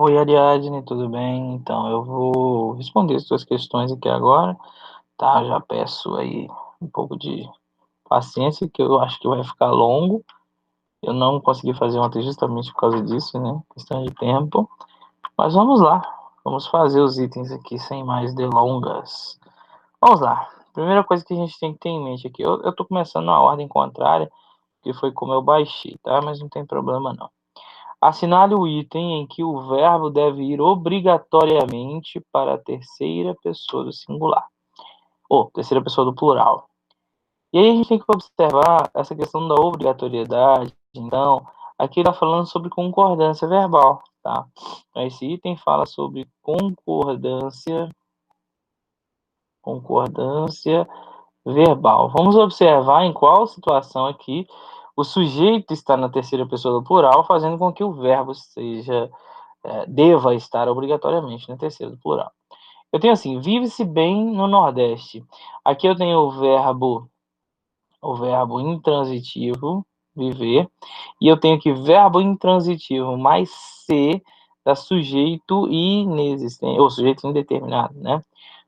Oi, Ariadne, tudo bem? Então, eu vou responder as suas questões aqui agora, tá? Já peço aí um pouco de paciência, que eu acho que vai ficar longo. Eu não consegui fazer ontem justamente por causa disso, né? Questão de tempo. Mas vamos lá, vamos fazer os itens aqui sem mais delongas. Vamos lá. Primeira coisa que a gente tem que ter em mente aqui, eu tô começando na ordem contrária, que foi como eu baixei, tá? Mas não tem problema não. Assinale o item em que o verbo deve ir obrigatoriamente para a terceira pessoa do singular, ou terceira pessoa do plural. E aí a gente tem que observar essa questão da obrigatoriedade. Então, aqui está falando sobre concordância verbal, tá? Então, esse item fala sobre concordância verbal. Vamos observar em qual situação aqui o sujeito está na terceira pessoa do plural, fazendo com que o verbo deva estar obrigatoriamente na terceira do plural. Eu tenho assim, vive-se bem no Nordeste. Aqui eu tenho o verbo intransitivo, viver, e eu tenho aqui verbo intransitivo mais ser da sujeito inexistente, ou sujeito indeterminado, né?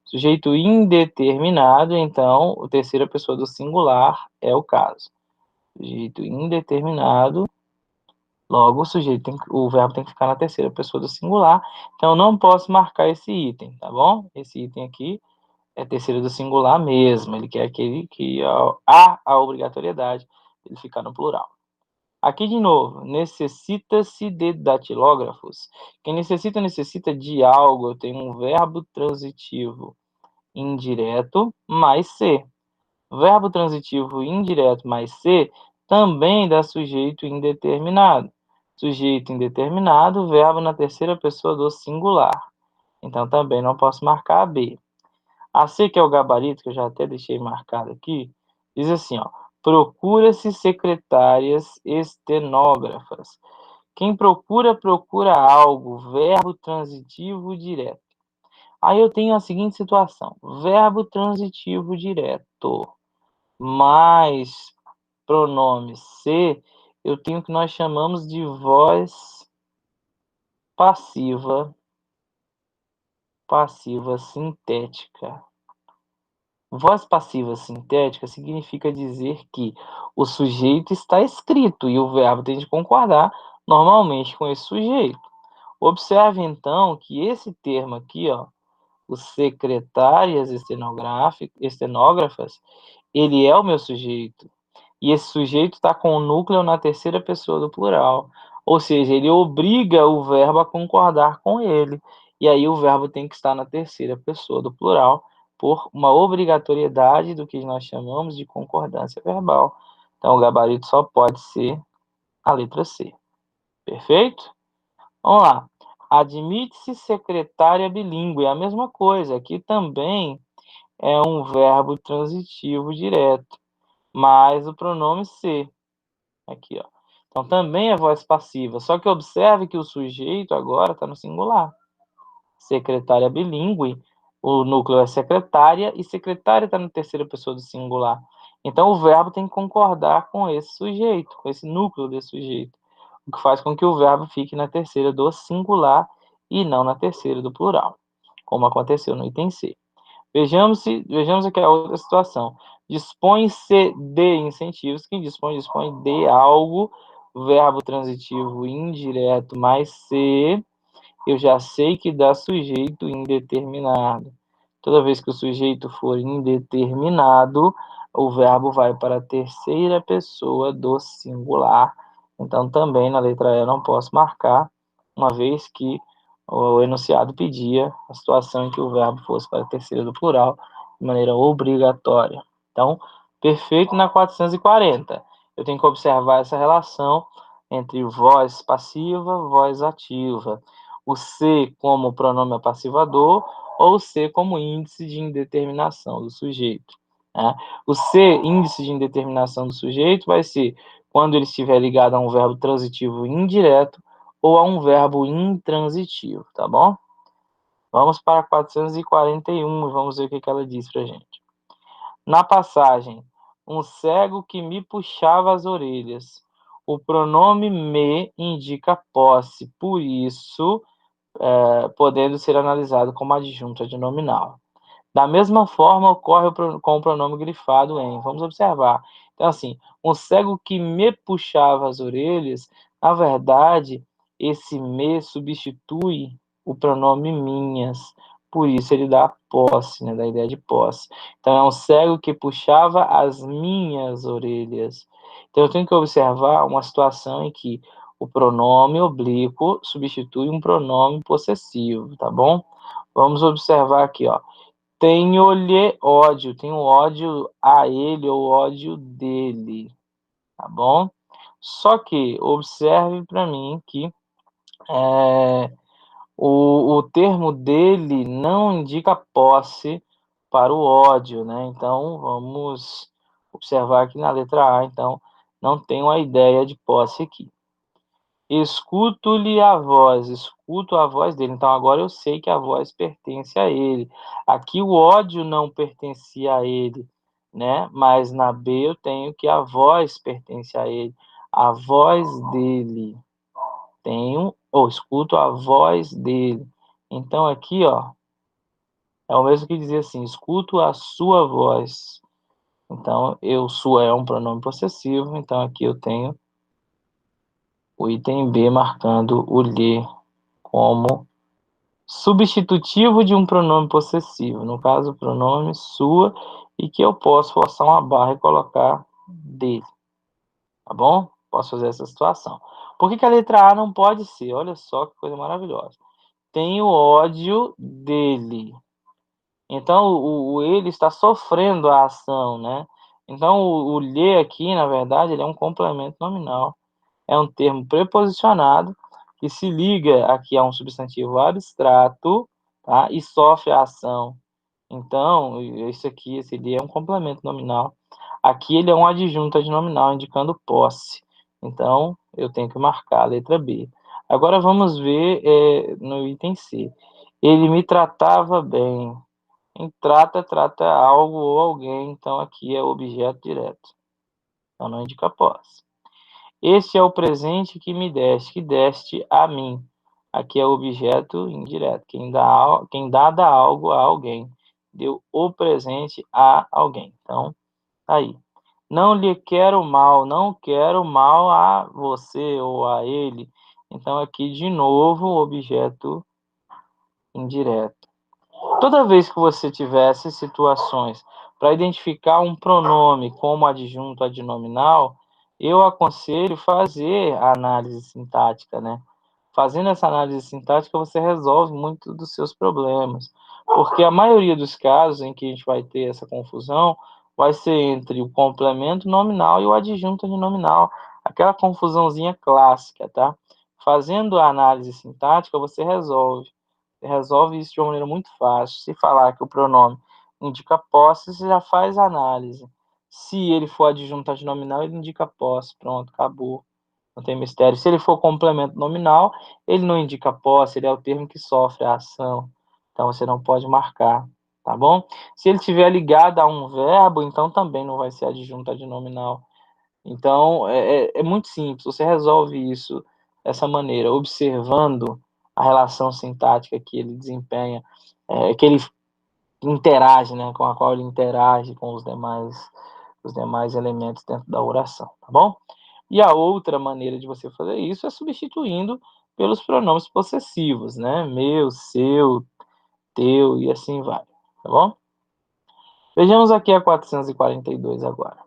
Sujeito indeterminado, então, a terceira pessoa do singular é o caso. Sujeito indeterminado. Logo, o verbo tem que ficar na terceira pessoa do singular. Então, eu não posso marcar esse item, tá bom? Esse item aqui é terceira do singular mesmo. Ele quer aquele que há a obrigatoriedade de ele ficar no plural. Aqui, de novo, necessita-se de datilógrafos. Quem necessita de algo. Eu tenho um verbo transitivo indireto mais ser. Verbo transitivo indireto mais ser também dá sujeito indeterminado. Sujeito indeterminado, verbo na terceira pessoa do singular. Então, também não posso marcar a B. A C, que é o gabarito, que eu já até deixei marcado aqui, diz assim, ó, procura-se secretárias estenógrafas. Quem procura, procura algo, verbo transitivo direto. Aí eu tenho a seguinte situação, verbo transitivo direto mais pronome ser, eu tenho o que nós chamamos de voz passiva sintética. Voz passiva sintética significa dizer que o sujeito está escrito e o verbo tem de concordar normalmente com esse sujeito. Observe então que esse termo aqui, ó, os secretárias estenógrafas, ele é o meu sujeito. E esse sujeito está com o núcleo na terceira pessoa do plural. Ou seja, ele obriga o verbo a concordar com ele. E aí o verbo tem que estar na terceira pessoa do plural, por uma obrigatoriedade do que nós chamamos de concordância verbal. Então, o gabarito só pode ser a letra C. Perfeito? Vamos lá. Admite-se secretária bilíngue. É a mesma coisa. Aqui também é um verbo transitivo direto, mais o pronome ser. Aqui, ó. Então, também é voz passiva. Só que observe que o sujeito agora está no singular. Secretária bilíngue, o núcleo é secretária, e secretária está na terceira pessoa do singular. Então, o verbo tem que concordar com esse sujeito, com esse núcleo desse sujeito. O que faz com que o verbo fique na terceira do singular e não na terceira do plural, como aconteceu no item C. Vejamos aqui a outra situação. Dispõe-se de incentivos. Quem dispõe de algo. Verbo transitivo indireto mais ser. Eu já sei que dá sujeito indeterminado. Toda vez que o sujeito for indeterminado, o verbo vai para a terceira pessoa do singular. Então, também na letra E eu não posso marcar, uma vez que o enunciado pedia a situação em que o verbo fosse para a terceira do plural, de maneira obrigatória. Então, perfeito na 440. Eu tenho que observar essa relação entre voz passiva, voz ativa. O ser como pronome passivador ou ser como índice de indeterminação do sujeito. Né? O ser índice de indeterminação do sujeito vai ser quando ele estiver ligado a um verbo transitivo indireto ou a um verbo intransitivo, tá bom? Vamos para 441 e vamos ver o que ela diz para a gente. Na passagem, um cego que me puxava as orelhas. O pronome me indica posse, por isso podendo ser analisado como adjunto adnominal. Da mesma forma, ocorre com o pronome grifado em. Vamos observar. Então, assim, um cego que me puxava as orelhas, na verdade, esse me substitui o pronome minhas. Por isso ele dá posse, né, da ideia de posse. Então, é um cego que puxava as minhas orelhas. Então, eu tenho que observar uma situação em que o pronome oblíquo substitui um pronome possessivo, tá bom? Vamos observar aqui, ó. Tenho-lhe ódio, tenho ódio a ele ou ódio dele, tá bom? Só que observe para mim que o termo dele não indica posse para o ódio, né? Então vamos observar aqui na letra A, então não tenho a ideia de posse aqui. Escuto-lhe a voz, escuto a voz dele. Então agora eu sei que a voz pertence a ele. Aqui o ódio não pertencia a ele, né? Mas na B eu tenho que a voz pertence a ele. A voz dele. Tenho, ou escuto a voz dele. Então aqui, ó, é o mesmo que dizer assim, escuto a sua voz. Então, sua é um pronome possessivo, então aqui eu tenho o item B marcando o lhe como substitutivo de um pronome possessivo, no caso, o pronome sua, e que eu posso forçar uma barra e colocar dele, tá bom? Posso fazer essa situação. Por que que a letra A não pode ser? Olha só que coisa maravilhosa. Tenho ódio dele. Então, o ele está sofrendo a ação, né? Então, o lhe aqui, na verdade, ele é um complemento nominal. É um termo preposicionado que se liga aqui a um substantivo abstrato, tá? E sofre a ação. Então, isso aqui, esse lhe é um complemento nominal. Aqui ele é um adjunto adnominal, indicando posse. Então, eu tenho que marcar a letra B. Agora vamos ver no item C. Ele me tratava bem. Em trata, trata algo ou alguém, então aqui é objeto direto. Então não indica posse. Este é o presente que me deste, que deste a mim. Aqui é objeto indireto. Quem dá algo a alguém. Deu o presente a alguém. Então, tá aí. Não lhe quero mal, não quero mal a você ou a ele. Então, aqui de novo, objeto indireto. Toda vez que você tivesse situações para identificar um pronome como adjunto adnominal, eu aconselho fazer a análise sintática, né? Fazendo essa análise sintática, você resolve muito dos seus problemas, porque a maioria dos casos em que a gente vai ter essa confusão vai ser entre o complemento nominal e o adjunto adnominal, aquela confusãozinha clássica, tá? Fazendo a análise sintática, você resolve isso de uma maneira muito fácil. Se falar que o pronome indica posse, você já faz a análise. Se ele for adjunto adnominal, ele indica posse. Pronto, acabou. Não tem mistério. Se ele for complemento nominal, ele não indica posse, ele é o termo que sofre a ação. Então você não pode marcar, tá bom? Se ele estiver ligado a um verbo, então também não vai ser adjunto adnominal. Então, é muito simples, você resolve isso dessa maneira, observando a relação sintática que ele desempenha, que ele interage, né, com a qual ele interage com os demais elementos dentro da oração, tá bom? E a outra maneira de você fazer isso é substituindo pelos pronomes possessivos, né? Meu, seu, teu e assim vai, tá bom? Vejamos aqui a 442 agora.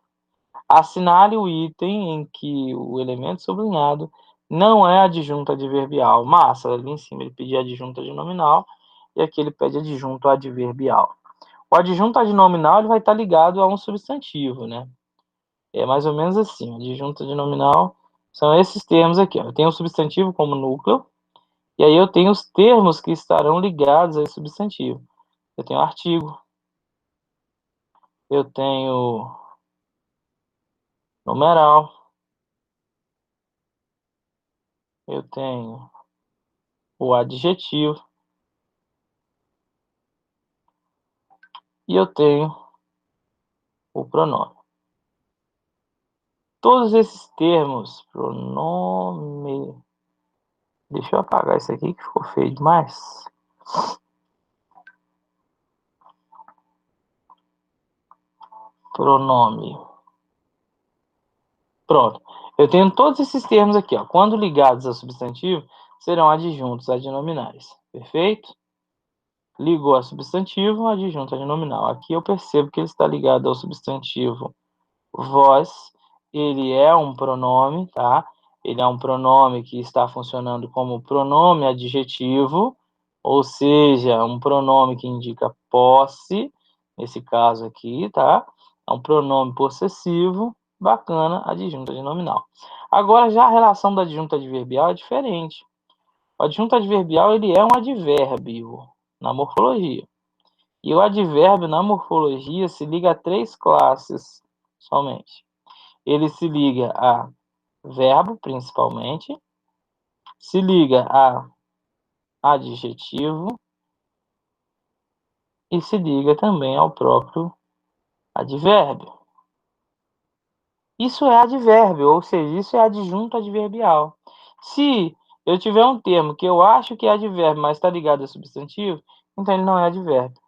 Assinale o item em que o elemento sublinhado não é adjunto adverbial. Massa, ali em cima ele pedia adjunto adnominal e aqui ele pede adjunto adverbial. O adjunto adnominal ele vai estar ligado a um substantivo, né? É mais ou menos assim. O adjunto adnominal são esses termos aqui. Ó. Eu tenho o substantivo como núcleo e aí eu tenho os termos que estarão ligados a esse substantivo. Eu tenho artigo, eu tenho numeral, eu tenho o adjetivo e eu tenho o pronome. Todos esses termos, pronome, Deixa eu apagar isso aqui que ficou feio demais. Pronome. Pronto. Eu tenho todos esses termos aqui, ó. Quando ligados ao substantivo, serão adjuntos adnominais. Perfeito? Ligou a substantivo, adjunto adnominal. Aqui eu percebo que ele está ligado ao substantivo vós. Ele é um pronome, tá? Ele é um pronome que está funcionando como pronome adjetivo, ou seja, um pronome que indica posse, nesse caso aqui, tá? É um pronome possessivo, bacana, adjunto adnominal. Agora, já a relação do adjunto adverbial é diferente. O adjunto adverbial, ele é um advérbio na morfologia. E o advérbio na morfologia se liga a três classes somente. Ele se liga a verbo, principalmente, se liga a adjetivo e se liga também ao próprio advérbio. Isso é advérbio, ou seja, isso é adjunto adverbial. Se eu tiver um termo que eu acho que é advérbio, mas está ligado a substantivo, então ele não é advérbio,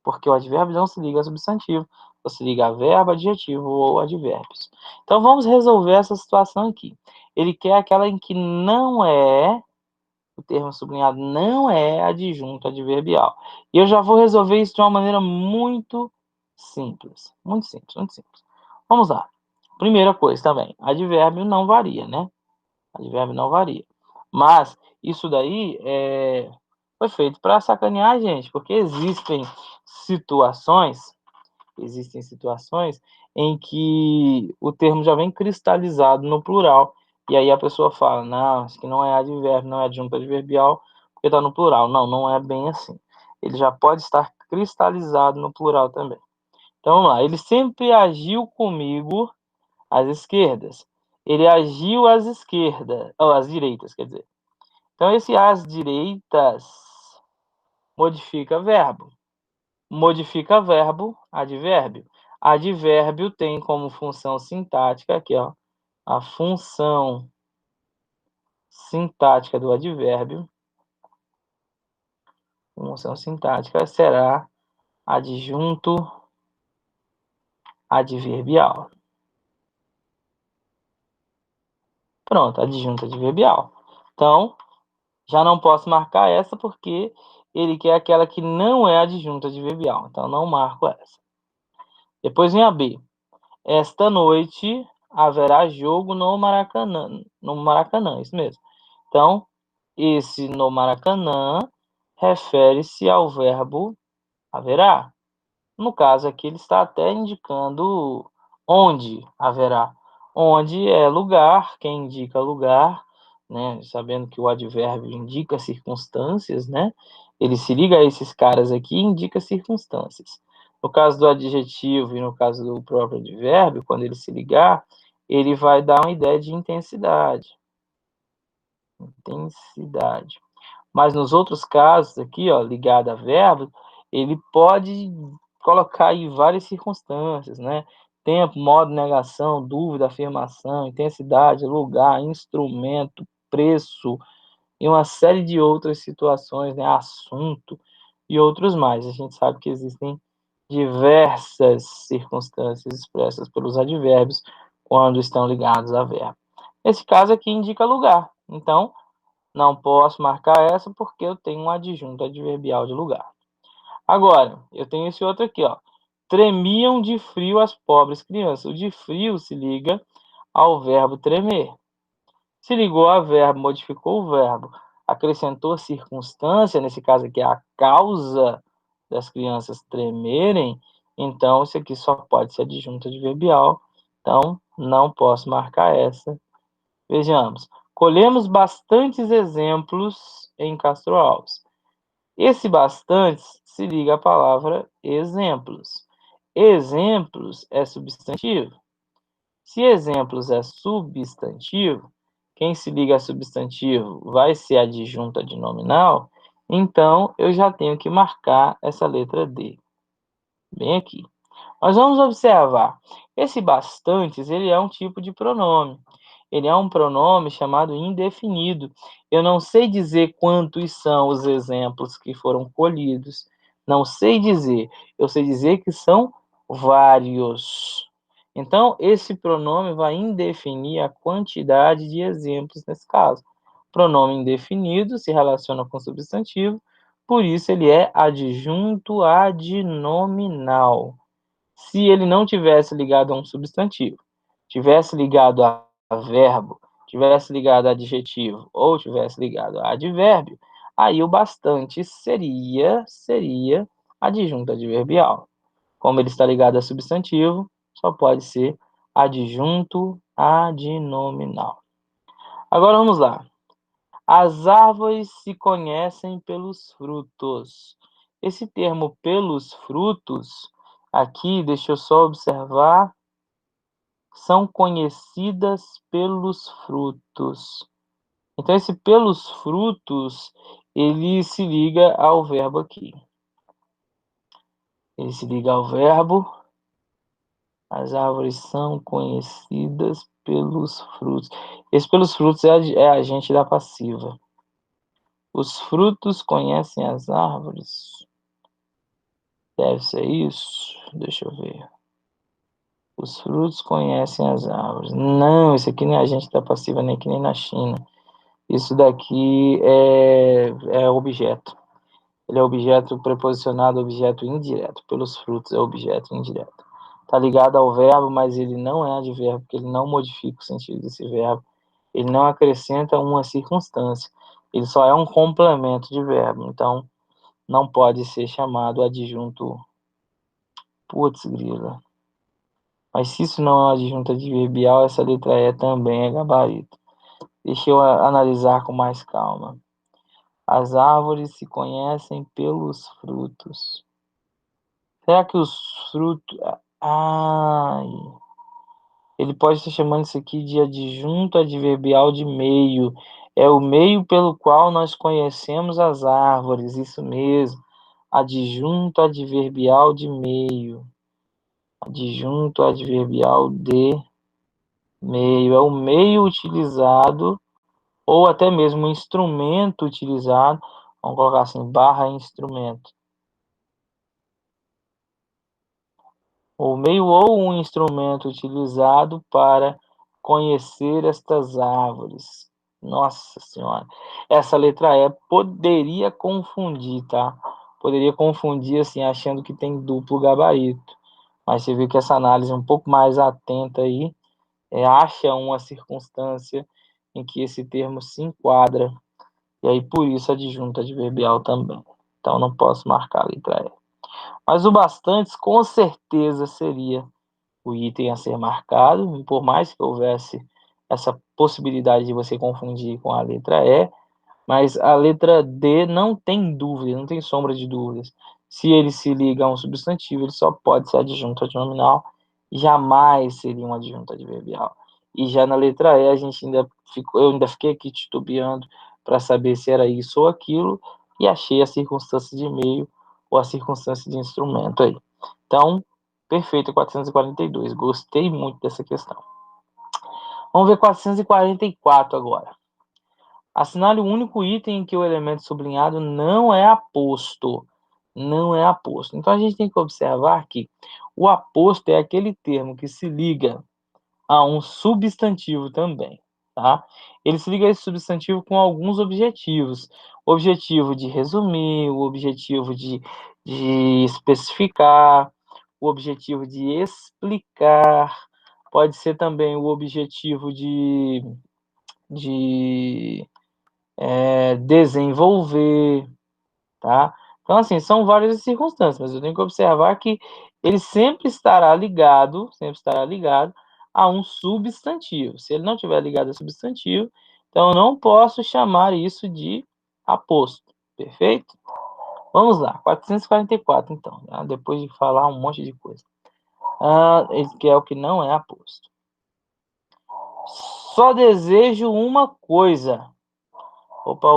porque o advérbio não se liga a substantivo, só se liga a verbo, adjetivo ou advérbios. Então vamos resolver essa situação aqui. Ele quer aquela em que não é, o termo sublinhado não é adjunto adverbial. E eu já vou resolver isso de uma maneira muito simples. Muito simples, muito simples. Vamos lá. Primeira coisa também, advérbio não varia, né? Advérbio não varia. Mas isso daí foi feito para sacanear a gente, porque existem situações em que o termo já vem cristalizado no plural. E aí a pessoa fala, não, isso aqui não é advérbio, não é adjunto adverbial, porque está no plural. Não, não é bem assim. Ele já pode estar cristalizado no plural também. Então vamos lá. Ele sempre agiu comigo às esquerdas. Ele agiu às esquerdas, ou às direitas, quer dizer. Então esse às direitas modifica verbo. Modifica verbo, advérbio. Advérbio tem como função sintática, aqui, ó, a função sintática do advérbio. Função sintática será adjunto adverbial. Pronto, adjunto adverbial. Então, já não posso marcar essa porque ele quer aquela que não é adjunto adverbial. Então, não marco essa. Depois vem a B. Esta noite haverá jogo no Maracanã. No Maracanã, isso mesmo. Então, esse no Maracanã refere-se ao verbo haverá. No caso aqui, ele está até indicando onde haverá. Onde é lugar, quem indica lugar, né? Sabendo que o advérbio indica circunstâncias, né? Ele se liga a esses caras aqui e indica circunstâncias. No caso do adjetivo e no caso do próprio advérbio, quando ele se ligar, ele vai dar uma ideia de intensidade. Intensidade. Mas nos outros casos aqui, ó, ligado a verbo, ele pode colocar aí várias circunstâncias, né? Tempo, modo, negação, dúvida, afirmação, intensidade, lugar, instrumento, preço e uma série de outras situações, né? Assunto e outros mais. A gente sabe que existem diversas circunstâncias expressas pelos advérbios quando estão ligados a verbo. Esse caso aqui indica lugar. Então, não posso marcar essa porque eu tenho um adjunto adverbial de lugar. Agora, eu tenho esse outro aqui, ó. Tremiam de frio as pobres crianças. O de frio se liga ao verbo tremer. Se ligou a verbo, modificou o verbo, acrescentou circunstância, nesse caso aqui, a causa das crianças tremerem, então isso aqui só pode ser adjunto adverbial. Então, não posso marcar essa. Vejamos. Colhemos bastantes exemplos em Castro Alves. Esse bastantes se liga à palavra exemplos. Exemplos é substantivo. Se exemplos é substantivo, quem se liga a substantivo vai ser adjunto adnominal, então eu já tenho que marcar essa letra D. Bem aqui. Nós vamos observar. Esse bastantes, ele é um tipo de pronome. Ele é um pronome chamado indefinido. Eu não sei dizer quantos são os exemplos que foram colhidos. Não sei dizer. Eu sei dizer que são vários. Então, esse pronome vai indefinir a quantidade de exemplos nesse caso. Pronome indefinido se relaciona com substantivo, por isso ele é adjunto adnominal. Se ele não tivesse ligado a um substantivo, tivesse ligado a verbo, tivesse ligado a adjetivo ou tivesse ligado a advérbio, aí o bastante seria adjunto adverbial. Como ele está ligado a substantivo, só pode ser adjunto adnominal. Agora vamos lá. As árvores se conhecem pelos frutos. Esse termo pelos frutos, aqui, deixa eu só observar, são conhecidas pelos frutos. Então, esse pelos frutos, ele se liga ao verbo aqui. Ele se liga ao verbo. As árvores são conhecidas pelos frutos. Esse pelos frutos é agente da passiva. Os frutos conhecem as árvores. Deve ser isso. Deixa eu ver. Os frutos conhecem as árvores. Não, isso aqui não é agente da passiva, nem que nem na China. Isso daqui é objeto. Ele é objeto preposicionado, objeto indireto. Pelos frutos é objeto indireto. Está ligado ao verbo, mas ele não é advérbio, porque ele não modifica o sentido desse verbo. Ele não acrescenta uma circunstância. Ele só é um complemento de verbo. Então, não pode ser chamado adjunto. Putz, grila. Mas se isso não é uma adjunto adverbial, essa letra E também é gabarito. Deixa eu analisar com mais calma. As árvores se conhecem pelos frutos. Será que os frutos... Ai... Ele pode estar chamando isso aqui de adjunto adverbial de meio. É o meio pelo qual nós conhecemos as árvores, isso mesmo. Adjunto adverbial de meio. Adjunto adverbial de meio. É o meio utilizado, ou até mesmo o instrumento utilizado. Vamos colocar assim, barra instrumento. O meio ou um instrumento utilizado para conhecer estas árvores. Nossa Senhora, essa letra E poderia confundir, tá? Poderia confundir, assim, achando que tem duplo gabarito. Mas você viu que essa análise um pouco mais atenta aí, acha uma circunstância em que esse termo se enquadra. E aí, por isso, adjunto adverbial também. Então, não posso marcar a letra E. Mas o bastantes, com certeza, seria o item a ser marcado, por mais que houvesse essa possibilidade de você confundir com a letra E, mas a letra D não tem dúvida, não tem sombra de dúvidas. Se ele se liga a um substantivo, ele só pode ser adjunto adnominal, jamais seria um adjunto adverbial. E já na letra E, eu ainda fiquei aqui titubeando para saber se era isso ou aquilo, e achei a circunstância de meio ou a circunstância de instrumento aí. Então, perfeito, 442. Gostei muito dessa questão. Vamos ver 444 agora. Assinale o único item em que o elemento sublinhado não é aposto. Não é aposto. Então, a gente tem que observar que o aposto é aquele termo que se liga a um substantivo também, tá? Ele se liga a esse substantivo com alguns objetivos. O objetivo de resumir, o objetivo de especificar, o objetivo de explicar, pode ser também o objetivo de desenvolver, tá? Então, assim, são várias circunstâncias, mas eu tenho que observar que ele sempre estará ligado a um substantivo. Se ele não estiver ligado a substantivo, então eu não posso chamar isso de aposto, perfeito? Vamos lá, 444, então, né? Depois de falar um monte de coisa. Que é o que não é aposto. Só desejo uma coisa. Opa.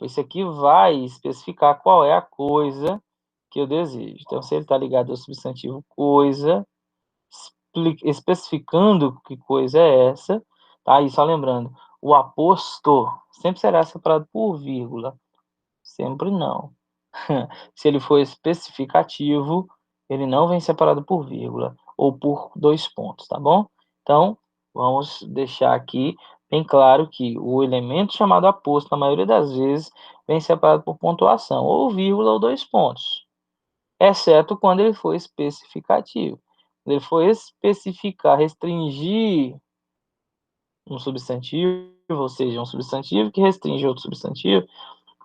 Isso aqui vai especificar qual é a coisa que eu desejo. Então, se ele está ligado ao substantivo coisa, especificando que coisa é essa, tá? E só lembrando, o aposto sempre será separado por vírgula, sempre não. Se ele for especificativo, ele não vem separado por vírgula ou por 2 pontos, tá bom? Então, vamos deixar aqui bem claro que o elemento chamado aposto, na maioria das vezes, vem separado por pontuação, ou vírgula ou 2 pontos, exceto quando ele for especificativo. Quando ele for especificar, restringir um substantivo, ou seja, um substantivo que restringe outro substantivo,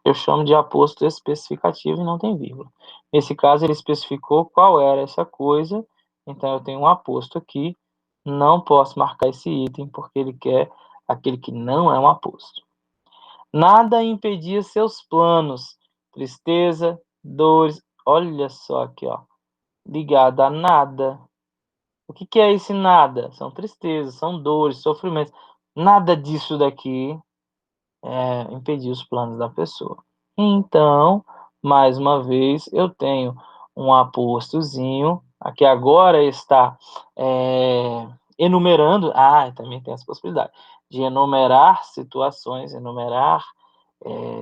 eu chamo de aposto especificativo e não tem vírgula. Nesse caso, ele especificou qual era essa coisa, então eu tenho um aposto aqui, não posso marcar esse item porque ele quer aquele que não é um aposto. Nada impedia seus planos, tristeza, dores, olha só aqui, ó, ligado a nada. O que é esse nada? São tristezas, são dores, sofrimentos. Nada disso daqui impedir os planos da pessoa. Então, mais uma vez, eu tenho um apostozinho, aqui agora está enumerando, também tem essa possibilidade, de enumerar situações, enumerar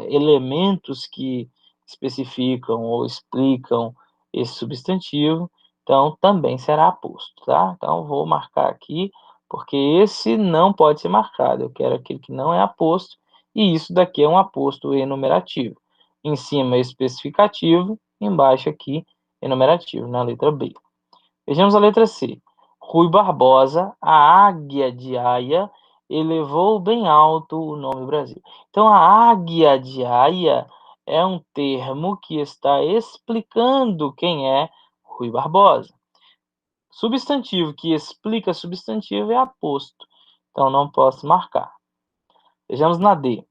elementos que especificam ou explicam esse substantivo, então também será aposto, tá? Então vou marcar aqui, porque esse não pode ser marcado, eu quero aquele que não é aposto, e isso daqui é um aposto enumerativo. Em cima especificativo, embaixo aqui enumerativo, na letra B. Vejamos a letra C. Rui Barbosa, a águia de Aia, elevou bem alto o nome Brasil. Então, a águia de Aia é um termo que está explicando quem é Rui Barbosa. Substantivo que explica substantivo é aposto, então não posso marcar. Vejamos na D.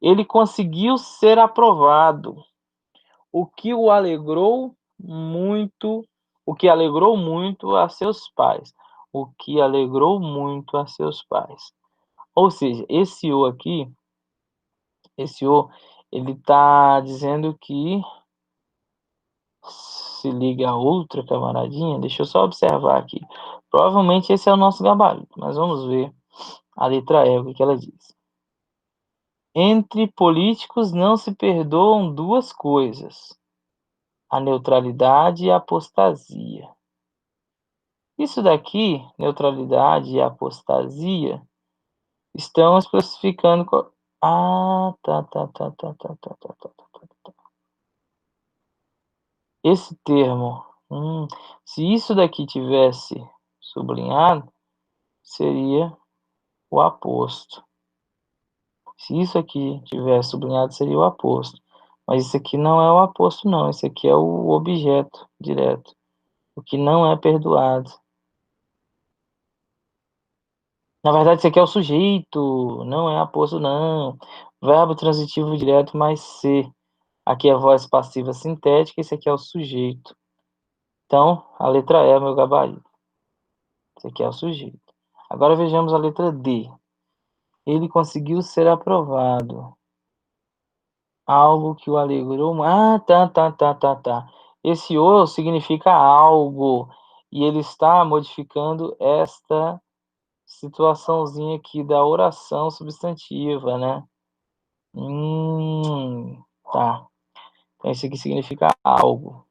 Ele conseguiu ser aprovado, o que alegrou muito a seus pais. O que alegrou muito a seus pais. Ou seja, esse "o" aqui, ele está dizendo que se liga a outra camaradinha, deixa eu só observar aqui. Provavelmente esse é o nosso gabarito, mas vamos ver a letra E, o que ela diz. Entre políticos não se perdoam duas coisas: a neutralidade e a apostasia. Isso daqui, neutralidade e apostasia, estão especificando qual... Tá. Esse termo, se isso daqui tivesse sublinhado, seria o aposto. Se isso aqui tivesse sublinhado, seria o aposto. Mas isso aqui não é o aposto, não. Esse aqui é o objeto direto. O que não é perdoado. Na verdade, isso aqui é o sujeito, não é aposto, não. Verbo transitivo direto mais ser. Aqui é a voz passiva sintética, esse aqui é o sujeito. Então, a letra E é o meu gabarito. Esse aqui é o sujeito. Agora vejamos a letra D. Ele conseguiu ser aprovado. Algo que o alegrou. Tá. Esse "o" significa algo. E ele está modificando esta situaçãozinha aqui da oração substantiva, né? Tá. Então, isso aqui significa algo.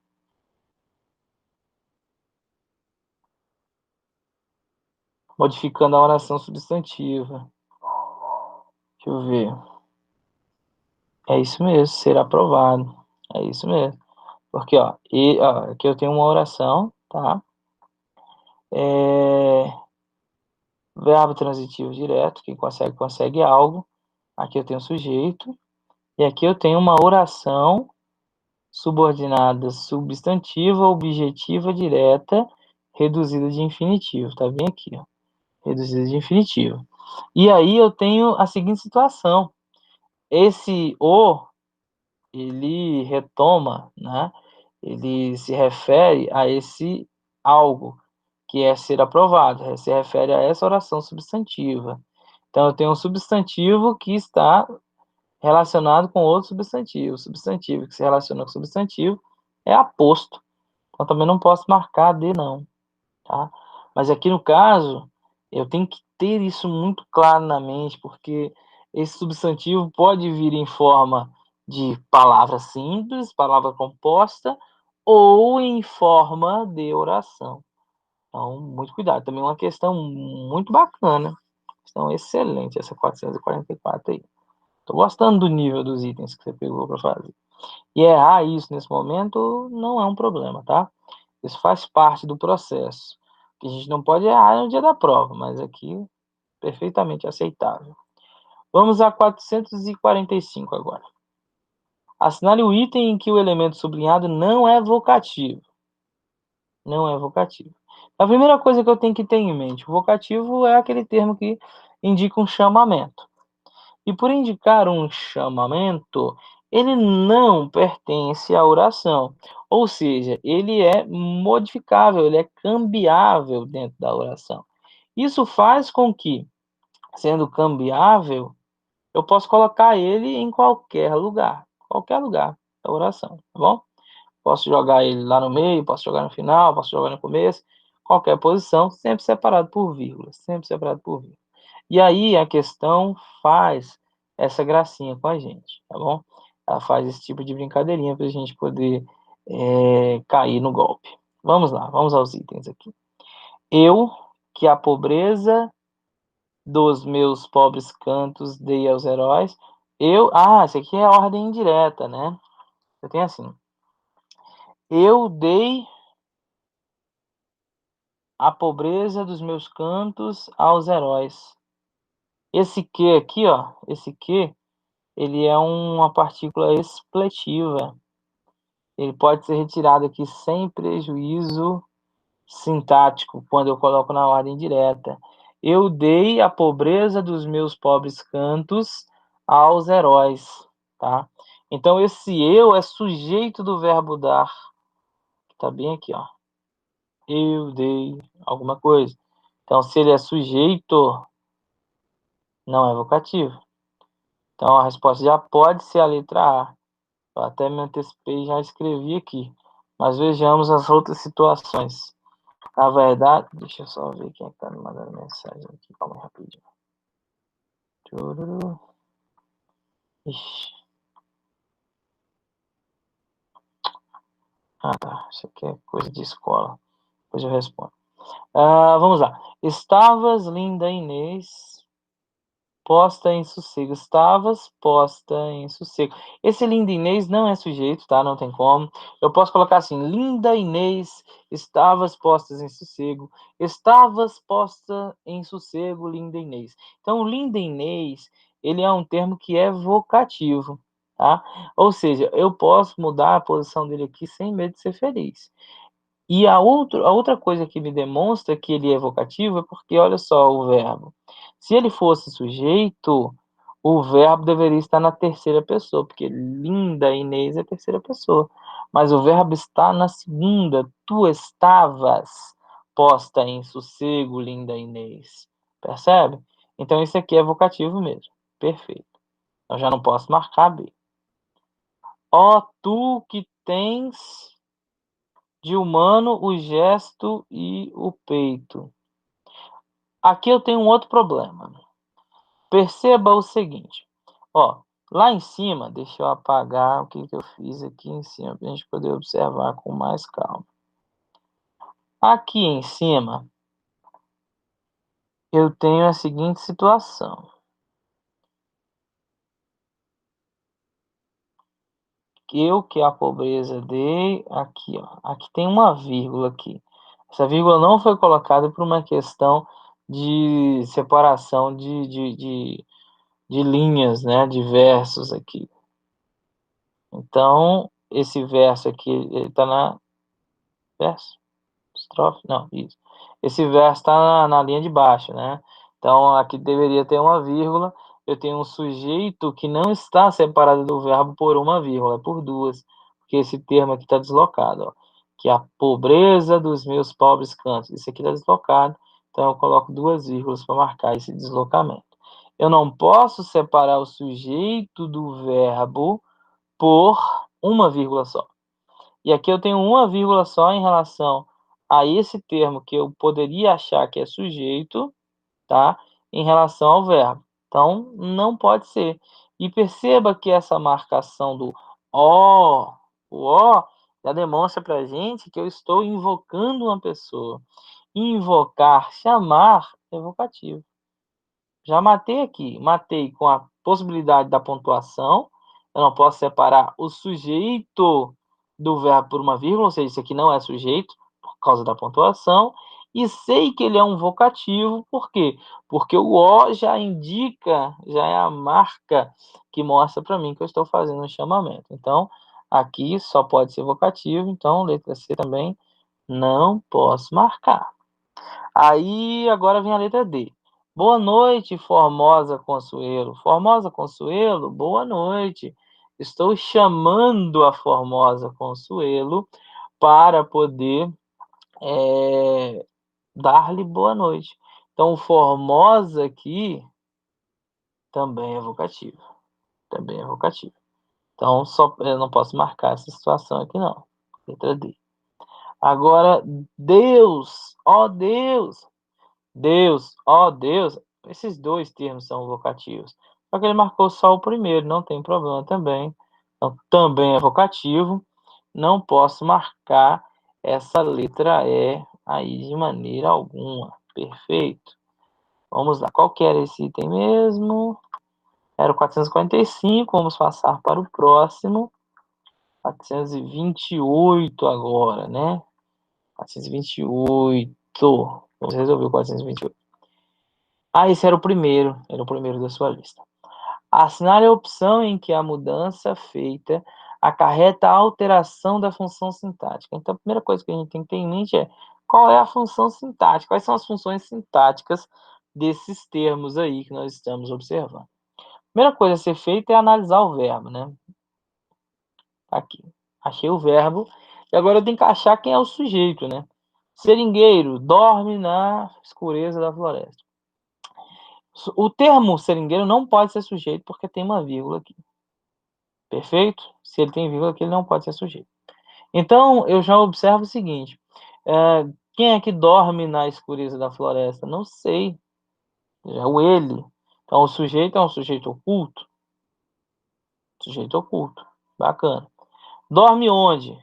Modificando a oração substantiva. Deixa eu ver. É isso mesmo, ser aprovado. É isso mesmo. Porque, ó, aqui eu tenho uma oração, tá? Verbo transitivo direto, quem consegue, consegue algo. Aqui eu tenho sujeito. E aqui eu tenho uma oração subordinada substantiva, objetiva, direta, reduzida de infinitivo. Tá bem aqui, ó. Reduzida de infinitivo. E aí eu tenho a seguinte situação. Esse "o", ele retoma, né? Ele se refere a esse algo que é ser aprovado, se refere a essa oração substantiva. Então, eu tenho um substantivo que está relacionado com outro substantivo. O substantivo que se relaciona com o substantivo é aposto. Então, também não posso marcar D, não. Tá? Mas aqui no caso, eu tenho que ter isso muito claro na mente, porque esse substantivo pode vir em forma de palavra simples, palavra composta, ou em forma de oração. Então, muito cuidado. Também uma questão muito bacana. Questão excelente, essa 444 aí. Estou gostando do nível dos itens que você pegou para fazer. E errar isso nesse momento não é um problema, tá? Isso faz parte do processo. Que a gente não pode errar no dia da prova, mas aqui perfeitamente aceitável. Vamos a 445 agora. Assinale o item em que o elemento sublinhado não é vocativo. Não é vocativo. A primeira coisa que eu tenho que ter em mente, o vocativo é aquele termo que indica um chamamento. E por indicar um chamamento, ele não pertence à oração. Ou seja, ele é modificável, ele é cambiável dentro da oração. Isso faz com que, sendo cambiável, eu posso colocar ele em qualquer lugar da oração, tá bom? Posso jogar ele lá no meio, posso jogar no final, posso jogar no começo, qualquer posição, sempre separado por vírgula, sempre separado por vírgula. E aí a questão faz essa gracinha com a gente, tá bom? Ela faz esse tipo de brincadeirinha para a gente poder cair no golpe. Vamos lá, vamos aos itens aqui. Eu, que a pobreza dos meus pobres cantos dei aos heróis. Esse aqui é a ordem indireta, né? Eu tenho assim. Eu dei a pobreza dos meus cantos aos heróis. Esse que aqui, ó, esse que, ele é uma partícula expletiva. Ele pode ser retirado aqui sem prejuízo sintático, quando eu coloco na ordem direta. Eu dei a pobreza dos meus pobres cantos aos heróis, tá? Então, esse eu é sujeito do verbo dar, que tá bem aqui, ó. Eu dei alguma coisa. Então, se ele é sujeito, não é vocativo. Então, a resposta já pode ser a letra A. Eu até me antecipei e já escrevi aqui. Mas vejamos as outras situações. Na verdade, deixa eu só ver quem está me mandando mensagem aqui. Calma aí, rapidinho. Tururu. Ixi. Ah, tá. Isso aqui é coisa de escola. Depois eu respondo. Vamos lá. Estavas, linda Inês, posta em sossego. Estavas posta em sossego. Esse linda Inês não é sujeito, tá? Não tem como. Eu posso colocar assim: linda Inês, estavas postas em sossego. Estavas posta em sossego, linda Inês. Então, linda Inês, ele é um termo que é vocativo, tá? Ou seja, eu posso mudar a posição dele aqui sem medo de ser feliz. E a outra coisa que me demonstra que ele é vocativo é porque, olha só, o verbo. Se ele fosse sujeito, o verbo deveria estar na terceira pessoa, porque linda Inês é terceira pessoa. Mas o verbo está na segunda. Tu estavas posta em sossego, linda Inês. Percebe? Então, isso aqui é vocativo mesmo. Perfeito. Eu já não posso marcar B. Ó, tu que tens de humano o gesto e o peito. Aqui eu tenho um outro problema. Perceba o seguinte, ó, lá em cima, deixa eu apagar o que eu fiz aqui em cima, para a gente poder observar com mais calma. Aqui em cima, eu tenho a seguinte situação. Eu que a pobreza dei, aqui, ó, aqui tem uma vírgula aqui. Essa vírgula não foi colocada por uma questão de separação de linhas, né, de versos aqui. Então, esse verso aqui, ele está na... Verso? Estrofe? Não, isso. Esse verso está na linha de baixo, né? Então, aqui deveria ter uma vírgula. Eu tenho um sujeito que não está separado do verbo por uma vírgula, é por duas. Porque esse termo aqui está deslocado, ó. Que é a pobreza dos meus pobres cantos. Isso aqui está deslocado. Então, eu coloco duas vírgulas para marcar esse deslocamento. Eu não posso separar o sujeito do verbo por uma vírgula só. E aqui eu tenho uma vírgula só em relação a esse termo que eu poderia achar que é sujeito, tá? Em relação ao verbo. Então, não pode ser. E perceba que essa marcação do "ó", o "ó", já demonstra para a gente que eu estou invocando uma pessoa. Invocar, chamar, é vocativo. Já matei aqui, matei com a possibilidade da pontuação, eu não posso separar o sujeito do verbo por uma vírgula, ou seja, isso aqui não é sujeito, por causa da pontuação, e sei que ele é um vocativo, por quê? Porque o "o" já indica, já é a marca que mostra para mim que eu estou fazendo um chamamento. Então, aqui só pode ser vocativo, então letra C também não posso marcar. Aí, agora vem a letra D. Boa noite, Formosa Consuelo. Formosa Consuelo, boa noite. Estou chamando a Formosa Consuelo para poder dar-lhe boa noite. Então, o Formosa aqui também é vocativo. Também é vocativo. Então, eu não posso marcar essa situação aqui, não. Letra D. Agora, Deus, ó Deus. Deus, ó Deus, esses dois termos são vocativos. Só que ele marcou só o primeiro, não tem problema também. Então, também é vocativo. Não posso marcar essa letra E aí de maneira alguma. Perfeito. Vamos lá. Qual que era esse item mesmo? Era o 445. Vamos passar para o próximo. 428 agora, né? 428. Vamos resolver o 428. Esse era o primeiro da sua lista. Assinale a opção em que a mudança feita acarreta a alteração da função sintática. Então, a primeira coisa que a gente tem que ter em mente é qual é a função sintática, quais são as funções sintáticas desses termos aí que nós estamos observando. A primeira coisa a ser feita é analisar o verbo, né? Aqui, achei o verbo, e agora eu tenho que achar quem é o sujeito, né? Seringueiro, dorme na escureza da floresta. O termo seringueiro não pode ser sujeito porque tem uma vírgula aqui. Perfeito? Se ele tem vírgula aqui, ele não pode ser sujeito. Então, eu já observo o seguinte: quem é que dorme na escureza da floresta? Não sei. É o ele. Então, o sujeito é um sujeito oculto. Sujeito oculto. Bacana. Dorme onde?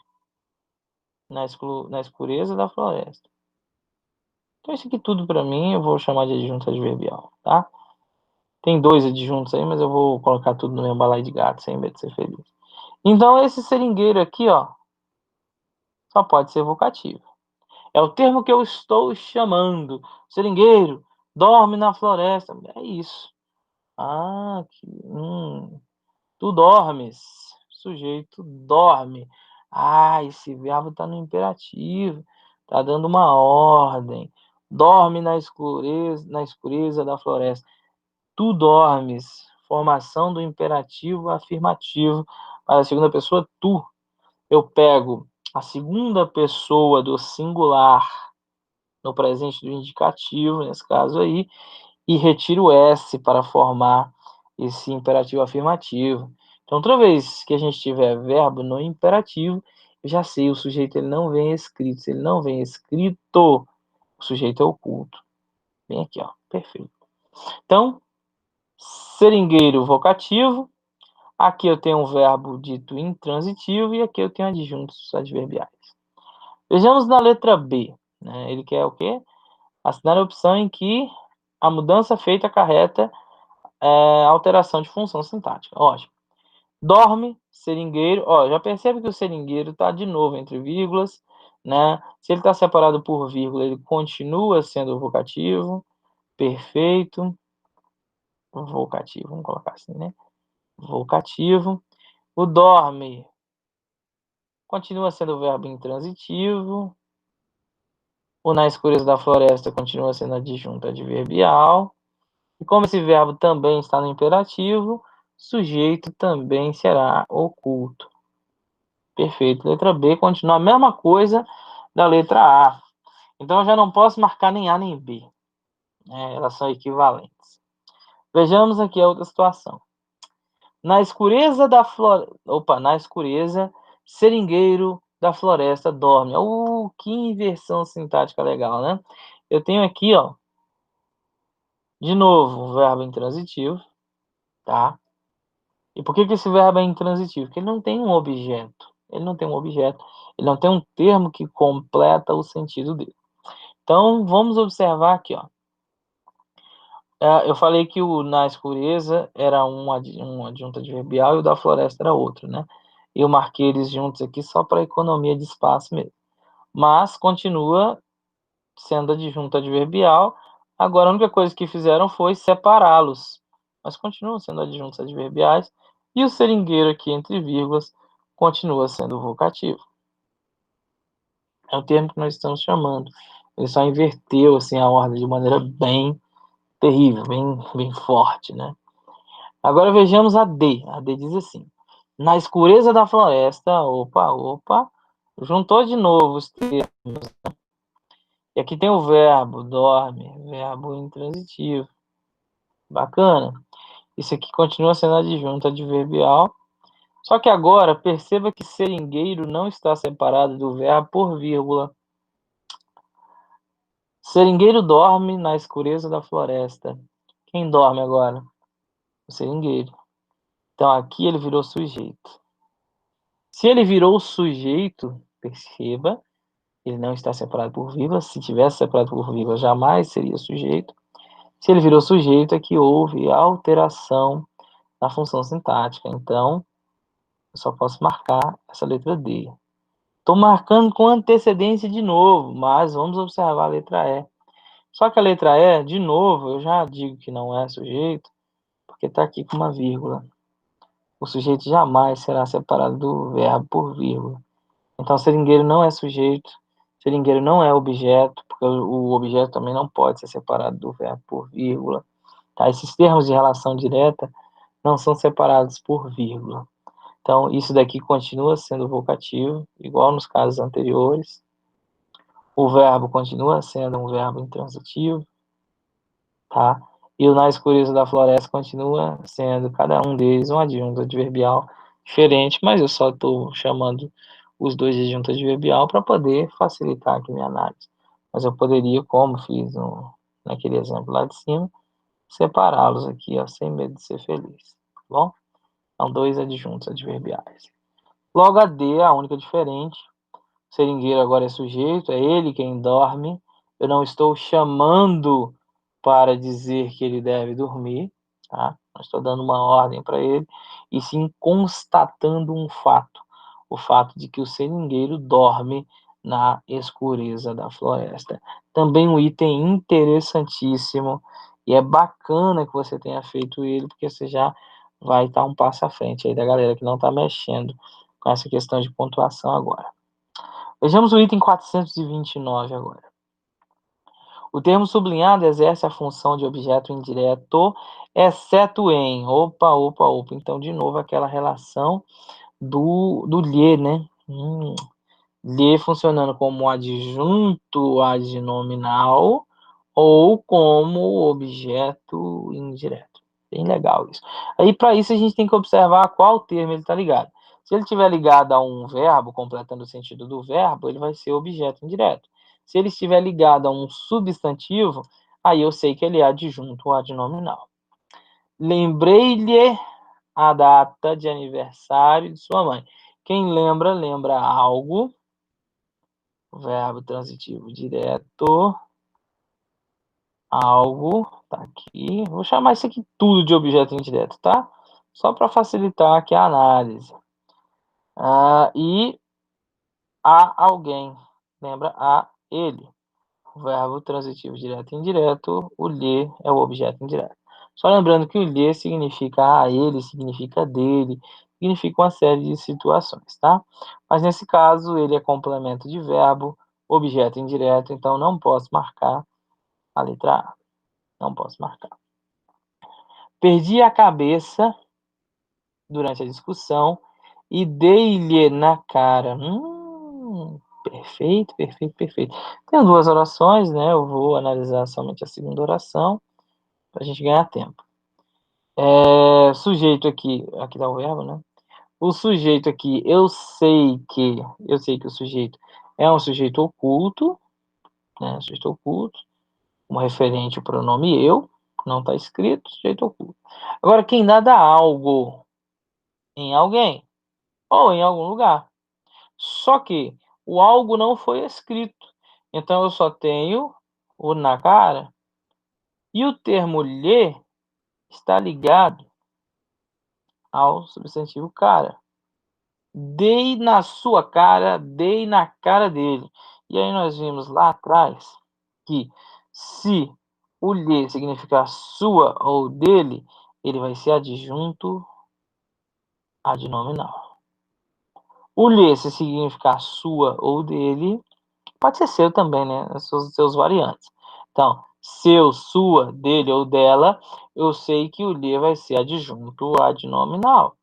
Na escureza da floresta. Então, isso aqui tudo para mim eu vou chamar de adjunto adverbial, tá? Tem dois adjuntos aí, mas eu vou colocar tudo no meu balaio de gato, sem medo de ser feliz. Então, esse seringueiro aqui, ó, só pode ser vocativo. É o termo que eu estou chamando. Seringueiro, dorme na floresta. É isso. Ah, tu dormes. Sujeito dorme. Esse verbo está no imperativo. Está dando uma ordem. Dorme na escureza da floresta. Tu dormes. Formação do imperativo afirmativo para a segunda pessoa, tu. Eu pego a segunda pessoa do singular no presente do indicativo, nesse caso aí, e retiro o S para formar esse imperativo afirmativo. Então, toda vez que a gente tiver verbo no imperativo, eu já sei, o sujeito ele não vem escrito. Se ele não vem escrito, o sujeito é oculto. Vem aqui, ó, perfeito. Então, seringueiro vocativo, aqui eu tenho um verbo dito intransitivo e aqui eu tenho adjuntos adverbiais. Vejamos na letra B, né? Ele quer o quê? Assinar a opção em que a mudança feita acarreta alteração de função sintática. Ótimo. Dorme, seringueiro. Ó, já percebe que o seringueiro está de novo entre vírgulas, né? Se ele está separado por vírgula, ele continua sendo vocativo. Perfeito. Vocativo, vamos colocar assim, né? Vocativo. O dorme continua sendo o verbo intransitivo. O na escureza da floresta continua sendo adjunto adverbial. E como esse verbo também está no imperativo, sujeito também será oculto. Perfeito. Letra B continua a mesma coisa da letra A. Então eu já não posso marcar nem A nem B. Elas são equivalentes. Vejamos aqui a outra situação. Na escureza da floresta. Na escureza, seringueiro da floresta dorme. Que inversão sintática legal, né? Eu tenho aqui, ó, de novo, o verbo intransitivo. tá? E por que que esse verbo é intransitivo? Porque ele não tem um objeto. Ele não tem um objeto. Ele não tem um termo que completa o sentido dele. Então, vamos observar aqui, ó. Eu falei que o na escureza era um adjunto adverbial e o da floresta era outro, né? Eu marquei eles juntos aqui só para economia de espaço mesmo. Mas continua sendo adjunto adverbial. Agora, a única coisa que fizeram foi separá-los. Mas continuam sendo adjuntos adverbiais. E o seringueiro aqui, entre vírgulas, continua sendo vocativo. É o termo que nós estamos chamando. Ele só inverteu assim, a ordem de maneira bem terrível, bem forte, né? Agora vejamos a D. A D diz assim: na escureza da floresta, opa, juntou de novo os termos. E aqui tem o verbo dorme, verbo intransitivo. Bacana. Isso aqui continua sendo adjunto adverbial. Só que agora perceba que seringueiro não está separado do verbo por vírgula. Seringueiro dorme na escureza da floresta. Quem dorme agora? O seringueiro. Então aqui ele virou sujeito. Se ele virou sujeito, perceba, ele não está separado por vírgula. Se tivesse separado por vírgula, jamais seria sujeito. Se ele virou sujeito, é que houve alteração na função sintática. Então, eu só posso marcar essa letra D. Estou marcando com antecedência de novo, mas vamos observar a letra E. Só que a letra E, de novo, eu já digo que não é sujeito, porque está aqui com uma vírgula. O sujeito jamais será separado do verbo por vírgula. Então, seringueiro não é sujeito, seringueiro não é objeto, porque o objeto também não pode ser separado do verbo por vírgula. Tá? Esses termos de relação direta não são separados por vírgula. Então, isso daqui continua sendo vocativo, igual nos casos anteriores. O verbo continua sendo um verbo intransitivo, tá? E o na escureza da floresta continua sendo, cada um deles, um adjunto adverbial diferente, mas eu só estou chamando os dois de adjunto adverbial para poder facilitar aqui minha análise. Mas eu poderia, como fiz naquele exemplo lá de cima, separá-los aqui, ó, sem medo de ser feliz, tá bom? São dois adjuntos adverbiais. Logo a D é a única diferente. O seringueiro agora é sujeito, é ele quem dorme. Eu não estou chamando para dizer que ele deve dormir, tá? Não estou dando uma ordem para ele, e sim constatando um fato. O fato de que o seringueiro dorme na escureza da floresta. Também um item interessantíssimo, e é bacana que você tenha feito ele, porque você já vai estar um passo à frente aí da galera que não está mexendo com essa questão de pontuação agora. Vejamos o item 429 agora. O termo sublinhado exerce a função de objeto indireto, exceto em... Opa. Então, de novo, aquela relação do lhe, né? Lhe funcionando como adjunto adnominal ou como objeto indireto. Bem legal isso. Aí, para isso, a gente tem que observar qual termo ele está ligado. Se ele estiver ligado a um verbo, completando o sentido do verbo, ele vai ser objeto indireto. Se ele estiver ligado a um substantivo, aí eu sei que ele é adjunto adnominal. Lembrei-lhe a data de aniversário de sua mãe. Quem lembra, lembra algo. Verbo transitivo direto. Algo. Tá aqui. Vou chamar isso aqui tudo de objeto indireto, tá? Só para facilitar aqui a análise. E a alguém. Lembra a ele. Verbo transitivo direto e indireto. O lhe é o objeto indireto. Só lembrando que o lhe significa a ele, significa dele, significa uma série de situações, tá? Mas nesse caso, ele é complemento de verbo, objeto indireto, então não posso marcar a letra A. Não posso marcar. Perdi a cabeça durante a discussão e dei-lhe na cara. Perfeito. Tem duas orações, né? Eu vou analisar somente a segunda oração para a gente ganhar tempo. Sujeito aqui dá o verbo, né? O sujeito aqui, eu sei que o sujeito é um sujeito oculto, né? Sujeito oculto, como referente o pronome eu. Não está escrito, sujeito oculto. Agora, quem dá algo em alguém ou em algum lugar. Só que o algo não foi escrito. Então eu só tenho o na cara. E o termo lhe está ligado ao substantivo cara. Dei na sua cara, dei na cara dele. E aí nós vimos lá atrás que se o lhe significar sua ou dele, ele vai ser adjunto adnominal. O lhe, se significar sua ou dele, pode ser seu também, né? Seus variantes. Então, seu, sua, dele ou dela, eu sei que o lhe vai ser adjunto adnominal.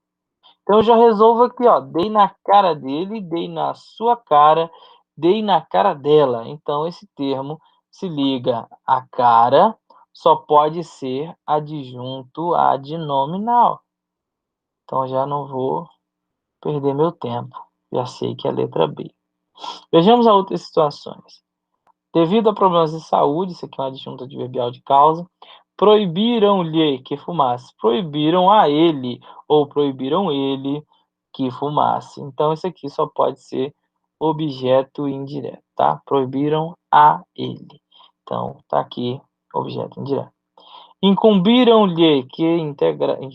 Então, eu já resolvo aqui, ó. Dei na cara dele, dei na sua cara, dei na cara dela. Então, esse termo se liga à cara, só pode ser adjunto adnominal. Então, já não vou perder meu tempo. Já sei que é a letra B. Vejamos as outras situações. Devido a problemas de saúde, isso aqui é uma adjunta adverbial de causa, proibiram-lhe que fumasse. Proibiram a ele, ou proibiram ele que fumasse. Então, isso aqui só pode ser objeto indireto, tá? Proibiram a ele. Então, tá aqui, objeto indireto. Incumbiram-lhe que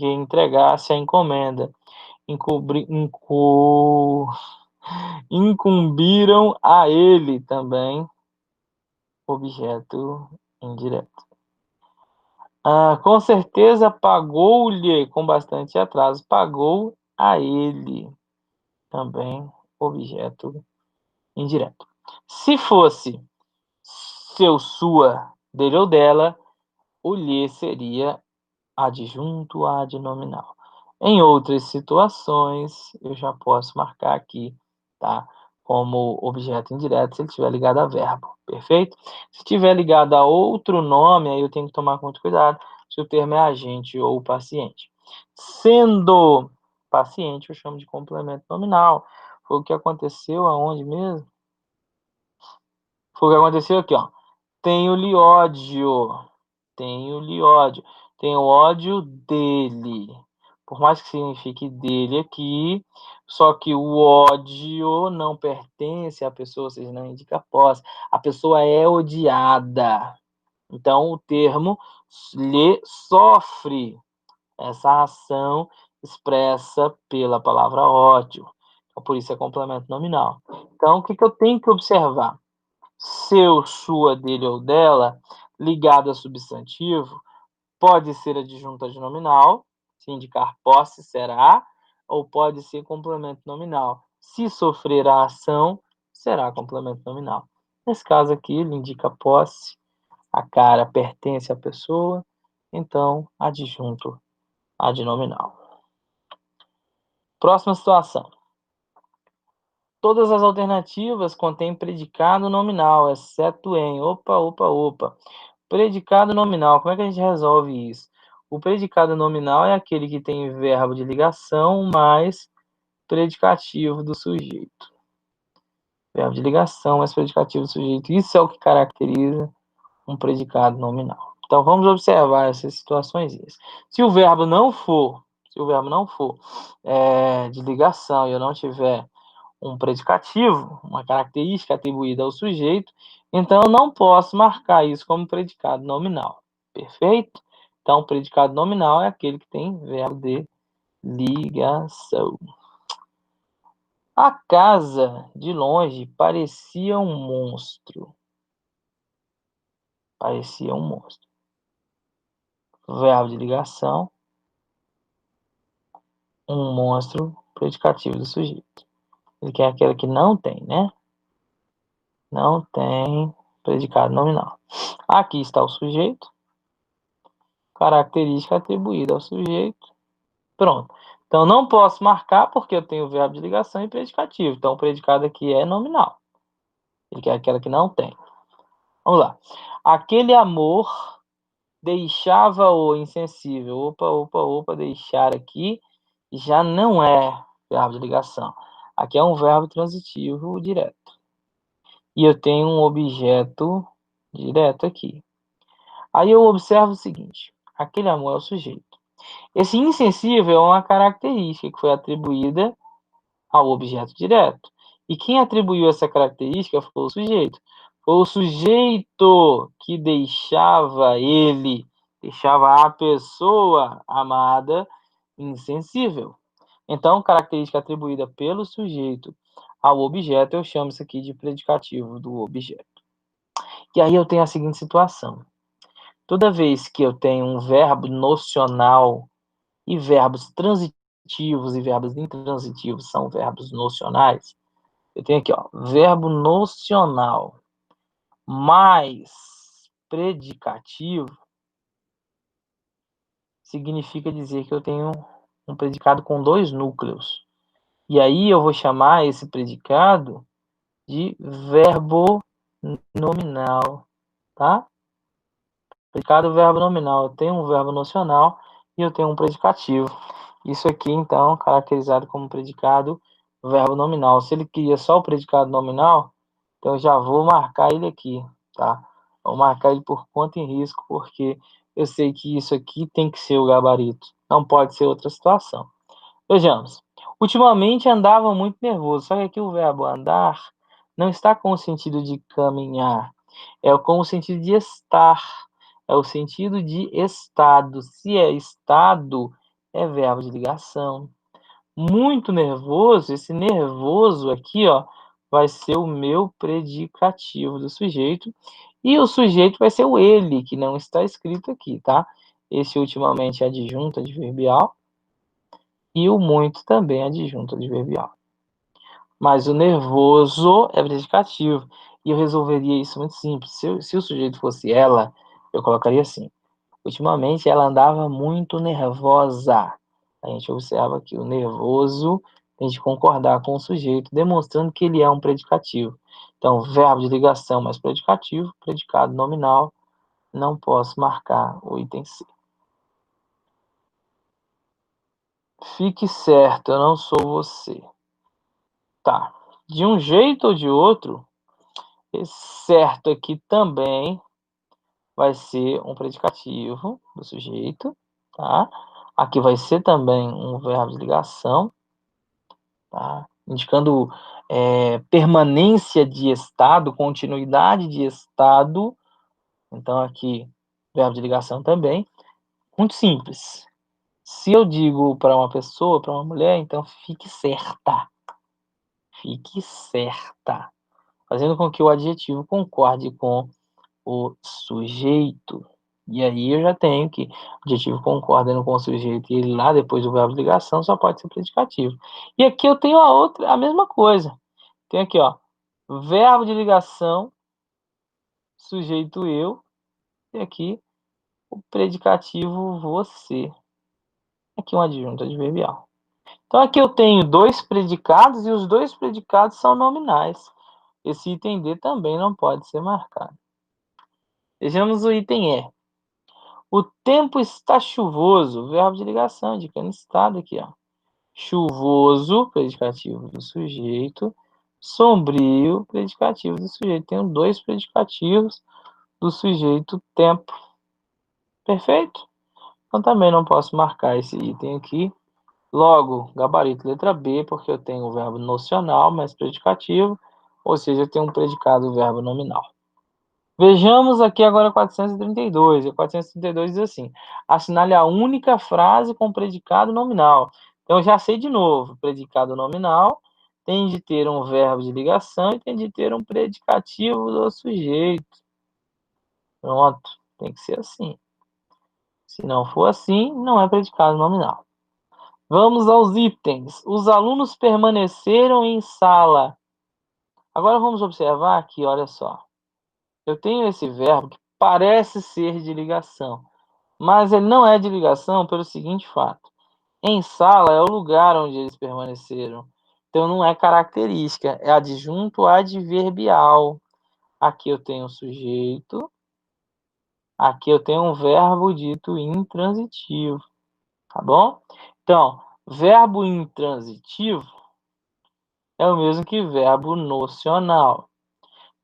entregasse a encomenda. Incumbiram a ele também, objeto indireto. Com certeza pagou-lhe com bastante atraso. Pagou a ele também, objeto indireto. Se fosse seu, sua, dele ou dela, o lhe seria adjunto adnominal. Em outras situações, eu já posso marcar aqui, tá? Como objeto indireto, se ele estiver ligado a verbo, perfeito? Se estiver ligado a outro nome, aí eu tenho que tomar muito cuidado se o termo é agente ou paciente. Sendo paciente, eu chamo de complemento nominal. Foi o que aconteceu aonde mesmo? Foi o que aconteceu aqui, ó. Tenho-lhe ódio. Tenho-lhe ódio. Tenho ódio dele. Por mais que signifique dele aqui, só que o ódio não pertence à pessoa, ou seja, não indica posse. A pessoa é odiada. Então, o termo lhe sofre essa ação expressa pela palavra ódio. Então, por isso é complemento nominal. Então, o que eu tenho que observar? Seu, sua, dele ou dela, ligado a substantivo, pode ser adjunto adnominal, se indicar posse, será, ou pode ser complemento nominal. Se sofrer a ação, será complemento nominal. Nesse caso aqui, ele indica posse, a cara pertence à pessoa, então adjunto adnominal. Próxima situação. Todas as alternativas contêm predicado nominal, exceto em. Opa. Predicado nominal, como é que a gente resolve isso? O predicado nominal é aquele que tem verbo de ligação mais predicativo do sujeito. Verbo de ligação mais predicativo do sujeito. Isso é o que caracteriza um predicado nominal. Então vamos observar essas situações. Se o verbo não for de ligação e eu não tiver um predicativo, uma característica atribuída ao sujeito, então eu não posso marcar isso como predicado nominal. Perfeito? Então, o predicado nominal é aquele que tem verbo de ligação. A casa, de longe, parecia um monstro. Parecia um monstro. Verbo de ligação, um monstro, predicativo do sujeito. Ele quer aquele que não tem, né? Não tem predicado nominal. Aqui está o sujeito, característica atribuída ao sujeito. Pronto. Então, não posso marcar porque eu tenho verbo de ligação e predicativo. Então, o predicado aqui é nominal. Ele quer aquela que não tem. Vamos lá. Aquele amor deixava-o insensível. Opa. Deixar aqui já não é verbo de ligação. Aqui é um verbo transitivo direto. E eu tenho um objeto direto aqui. Aí eu observo o seguinte. Aquele amor é o sujeito. Esse insensível é uma característica que foi atribuída ao objeto direto. E quem atribuiu essa característica foi o sujeito. Foi o sujeito que deixava a pessoa amada insensível. Então, característica atribuída pelo sujeito ao objeto, eu chamo isso aqui de predicativo do objeto. E aí eu tenho a seguinte situação. Toda vez que eu tenho um verbo nocional e verbos transitivos e verbos intransitivos são verbos nocionais, eu tenho aqui, ó, verbo nocional mais predicativo significa dizer que eu tenho um predicado com dois núcleos. E aí eu vou chamar esse predicado de verbo nominal, tá? Predicado verbo nominal. Eu tenho um verbo nocional e eu tenho um predicativo. Isso aqui, então, caracterizado como predicado verbo nominal. Se ele queria só o predicado nominal, então eu já vou marcar ele aqui, tá? Vou marcar ele por conta em risco, porque eu sei que isso aqui tem que ser o gabarito. Não pode ser outra situação. Vejamos. Ultimamente andava muito nervoso, só que aqui o verbo andar não está com o sentido de caminhar, é com o sentido de estar, é o sentido de estado. Se é estado, é verbo de ligação. Muito nervoso, esse nervoso aqui, ó, vai ser o meu predicativo do sujeito, e o sujeito vai ser o ele, que não está escrito aqui, tá? Esse ultimamente é adjunto adverbial, e o muito também é adjunto adverbial. Mas o nervoso é predicativo. E eu resolveria isso muito simples. Se o sujeito fosse ela, eu colocaria assim. Ultimamente ela andava muito nervosa. A gente observa que o nervoso tem de concordar com o sujeito, demonstrando que ele é um predicativo. Então, verbo de ligação mais predicativo, predicado nominal, não posso marcar o item C. Fique certo, eu não sou você. Tá. De um jeito ou de outro, esse certo aqui também vai ser um predicativo do sujeito, tá? Aqui vai ser também um verbo de ligação, tá? Indicando permanência de estado, continuidade de estado. Então, aqui, verbo de ligação também. Muito simples. Se eu digo para uma pessoa, para uma mulher, então fique certa. Fique certa. Fazendo com que o adjetivo concorde com o sujeito. E aí eu já tenho que o adjetivo concordando com o sujeito e ele lá depois do verbo de ligação só pode ser predicativo. E aqui eu tenho a mesma coisa. Tem aqui, ó, verbo de ligação, sujeito eu, e aqui o predicativo você. Aqui um adjunto adverbial. Então aqui eu tenho dois predicados e os dois predicados são nominais. Esse item D também não pode ser marcado. Vejamos o item E. O tempo está chuvoso, verbo de ligação, indicando estado aqui, ó. Chuvoso, predicativo do sujeito. Sombrio, predicativo do sujeito. Tenho dois predicativos do sujeito tempo. Perfeito? Então também não posso marcar esse item aqui. Logo, gabarito letra B, porque eu tenho o verbo nocional mais predicativo, ou seja, eu tenho um predicado verbo nominal. Vejamos aqui agora 432. E 432 diz assim: assinale a única frase com predicado nominal. Então, eu já sei de novo: predicado nominal tem de ter um verbo de ligação e tem de ter um predicativo do sujeito. Pronto, tem que ser assim. Se não for assim, não é predicado nominal. Vamos aos itens. Os alunos permaneceram em sala. Agora vamos observar aqui, olha só. Eu tenho esse verbo que parece ser de ligação, mas ele não é de ligação pelo seguinte fato. Em sala é o lugar onde eles permaneceram. Então não é característica, é adjunto adverbial. Aqui eu tenho um sujeito, aqui eu tenho um verbo dito intransitivo, tá bom? Então, verbo intransitivo é o mesmo que verbo nocional.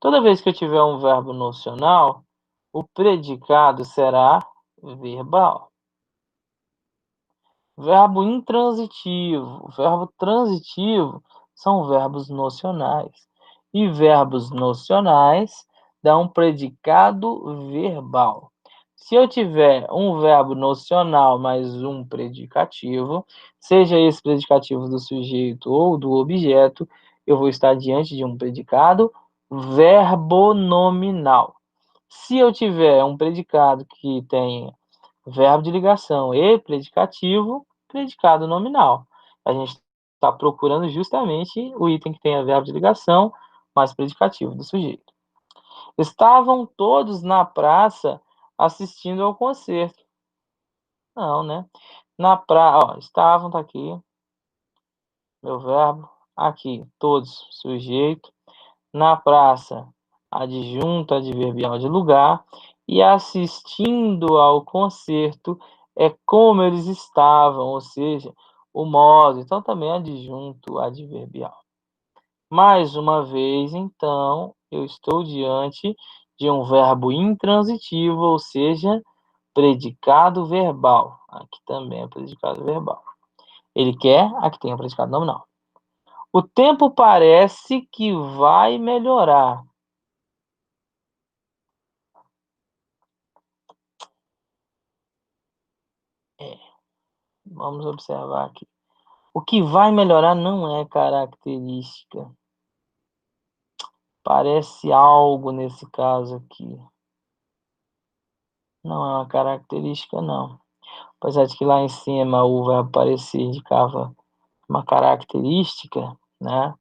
Toda vez que eu tiver um verbo nocional, o predicado será verbal. Verbo intransitivo. Verbo transitivo são verbos nocionais. E verbos nocionais dão um predicado verbal. Se eu tiver um verbo nocional mais um predicativo, seja esse predicativo do sujeito ou do objeto, eu vou estar diante de um predicado verbonominal. Se eu tiver um predicado que tenha verbo de ligação e predicativo, predicado nominal. A gente está procurando justamente o item que tenha verbo de ligação mais predicativo do sujeito. Estavam todos na praça assistindo ao concerto. Não, né? Na praça, estavam, tá aqui, meu verbo. Aqui, todos, sujeito. Na praça, adjunto adverbial de lugar. E assistindo ao concerto é como eles estavam, ou seja, o modo. Então, também adjunto adverbial. Mais uma vez, então, eu estou diante de um verbo intransitivo, ou seja, predicado verbal. Aqui também é predicado verbal. Ele quer, aqui tem o predicado nominal. O tempo parece que vai melhorar. Vamos observar aqui. O que vai melhorar não é característica. Parece algo nesse caso aqui. Não é uma característica, não. Apesar de que lá em cima o verbo parecer indicava uma característica, né?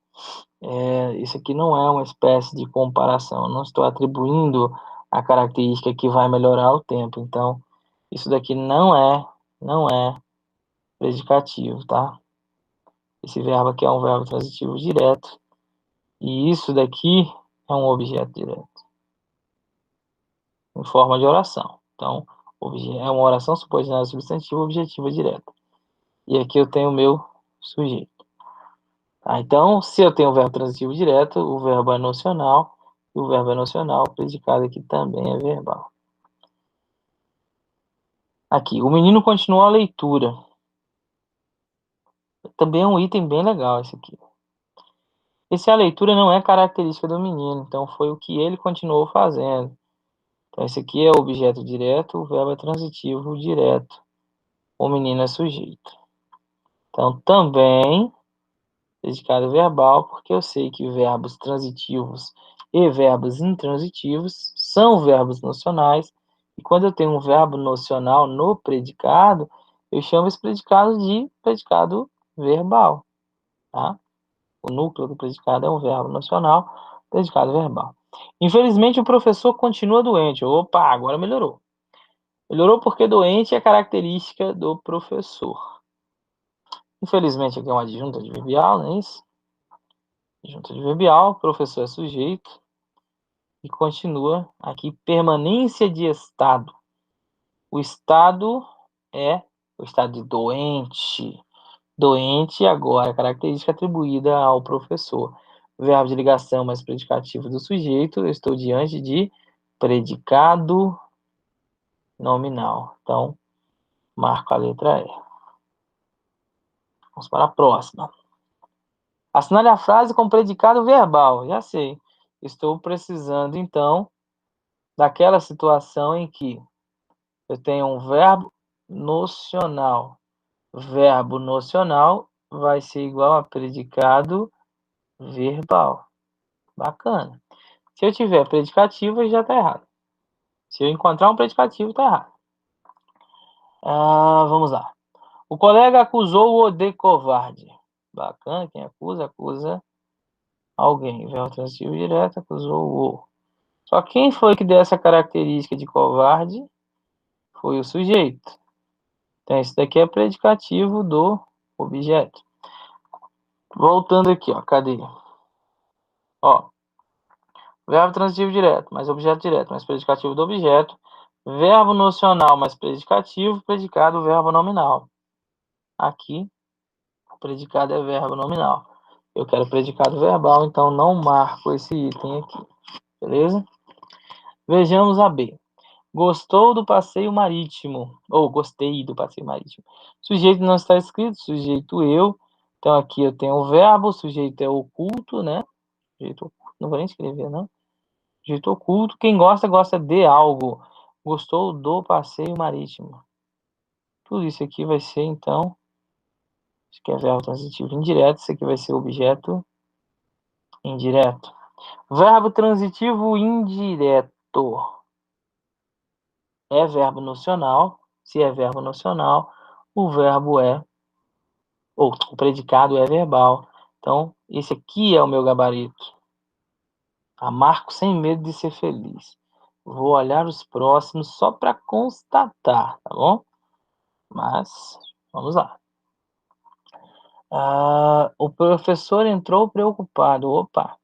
Isso aqui não é uma espécie de comparação. Eu não estou atribuindo a característica que vai melhorar o tempo. Então, isso daqui não é predicativo, tá? Esse verbo aqui é um verbo transitivo direto. E isso daqui é um objeto direto, em forma de oração. Então, é uma oração subordinada substantiva objetiva direta. E aqui eu tenho o meu sujeito. Tá? Então, se eu tenho o verbo transitivo direto, o verbo é nocional, e o verbo é nocional, o predicado aqui também é verbal. Aqui, o menino continuou a leitura. Também é um item bem legal esse aqui. Esse a leitura não é característica do menino, então foi o que ele continuou fazendo. Então, esse aqui é o objeto direto, o verbo é transitivo direto. O menino é sujeito. Então, também predicado verbal, porque eu sei que verbos transitivos e verbos intransitivos são verbos nocionais. E quando eu tenho um verbo nocional no predicado, eu chamo esse predicado de predicado verbal. Tá? O núcleo do predicado é um verbo nocional, predicado verbal. Infelizmente, o professor continua doente. Opa, agora melhorou. Melhorou porque doente é característica do professor. Infelizmente, aqui é uma adjunta adverbial, não é isso? Adjunta adverbial, professor é sujeito. E continua aqui, permanência de estado. O estado é o estado de doente. Doente agora, característica atribuída ao professor. Verbo de ligação mais predicativo do sujeito, eu estou diante de predicado nominal. Então, marco a letra E. Vamos para a próxima. Assinale a frase com predicado verbal. Já sei. Estou precisando, então, daquela situação em que eu tenho um verbo nocional. Verbo nocional vai ser igual a predicado verbal. Bacana. Se eu tiver predicativo, já está errado. Se eu encontrar um predicativo, está errado. Vamos lá. O colega acusou-o de covarde. Bacana, quem acusa alguém. Verbo transitivo direto, acusou-o. Só quem foi que deu essa característica de covarde? Foi o sujeito. Então, esse daqui é predicativo do objeto. Voltando aqui, ó, cadê? Ó, verbo transitivo direto, mais objeto direto, mais predicativo do objeto. Verbo nocional mais predicativo, predicado verbo nominal. Aqui, o predicado é verbo nominal. Eu quero predicado verbal, então não marco esse item aqui. Beleza? Vejamos a B. Gostou do passeio marítimo, ou gostei do passeio marítimo. Sujeito não está escrito, sujeito eu. Então aqui eu tenho o verbo, o sujeito é oculto, né? Sujeito oculto, não vou nem escrever, não. Sujeito oculto, quem gosta, gosta de algo. Gostou do passeio marítimo. Tudo isso aqui vai ser, então, isso aqui é verbo transitivo indireto, isso aqui vai ser objeto indireto. Verbo transitivo indireto. É verbo nocional. Se é verbo nocional, o verbo é, ou o predicado é verbal. Então, esse aqui é o meu gabarito. Marco sem medo de ser feliz. Vou olhar os próximos só para constatar, tá bom? Mas, vamos lá. O professor entrou preocupado. Opa!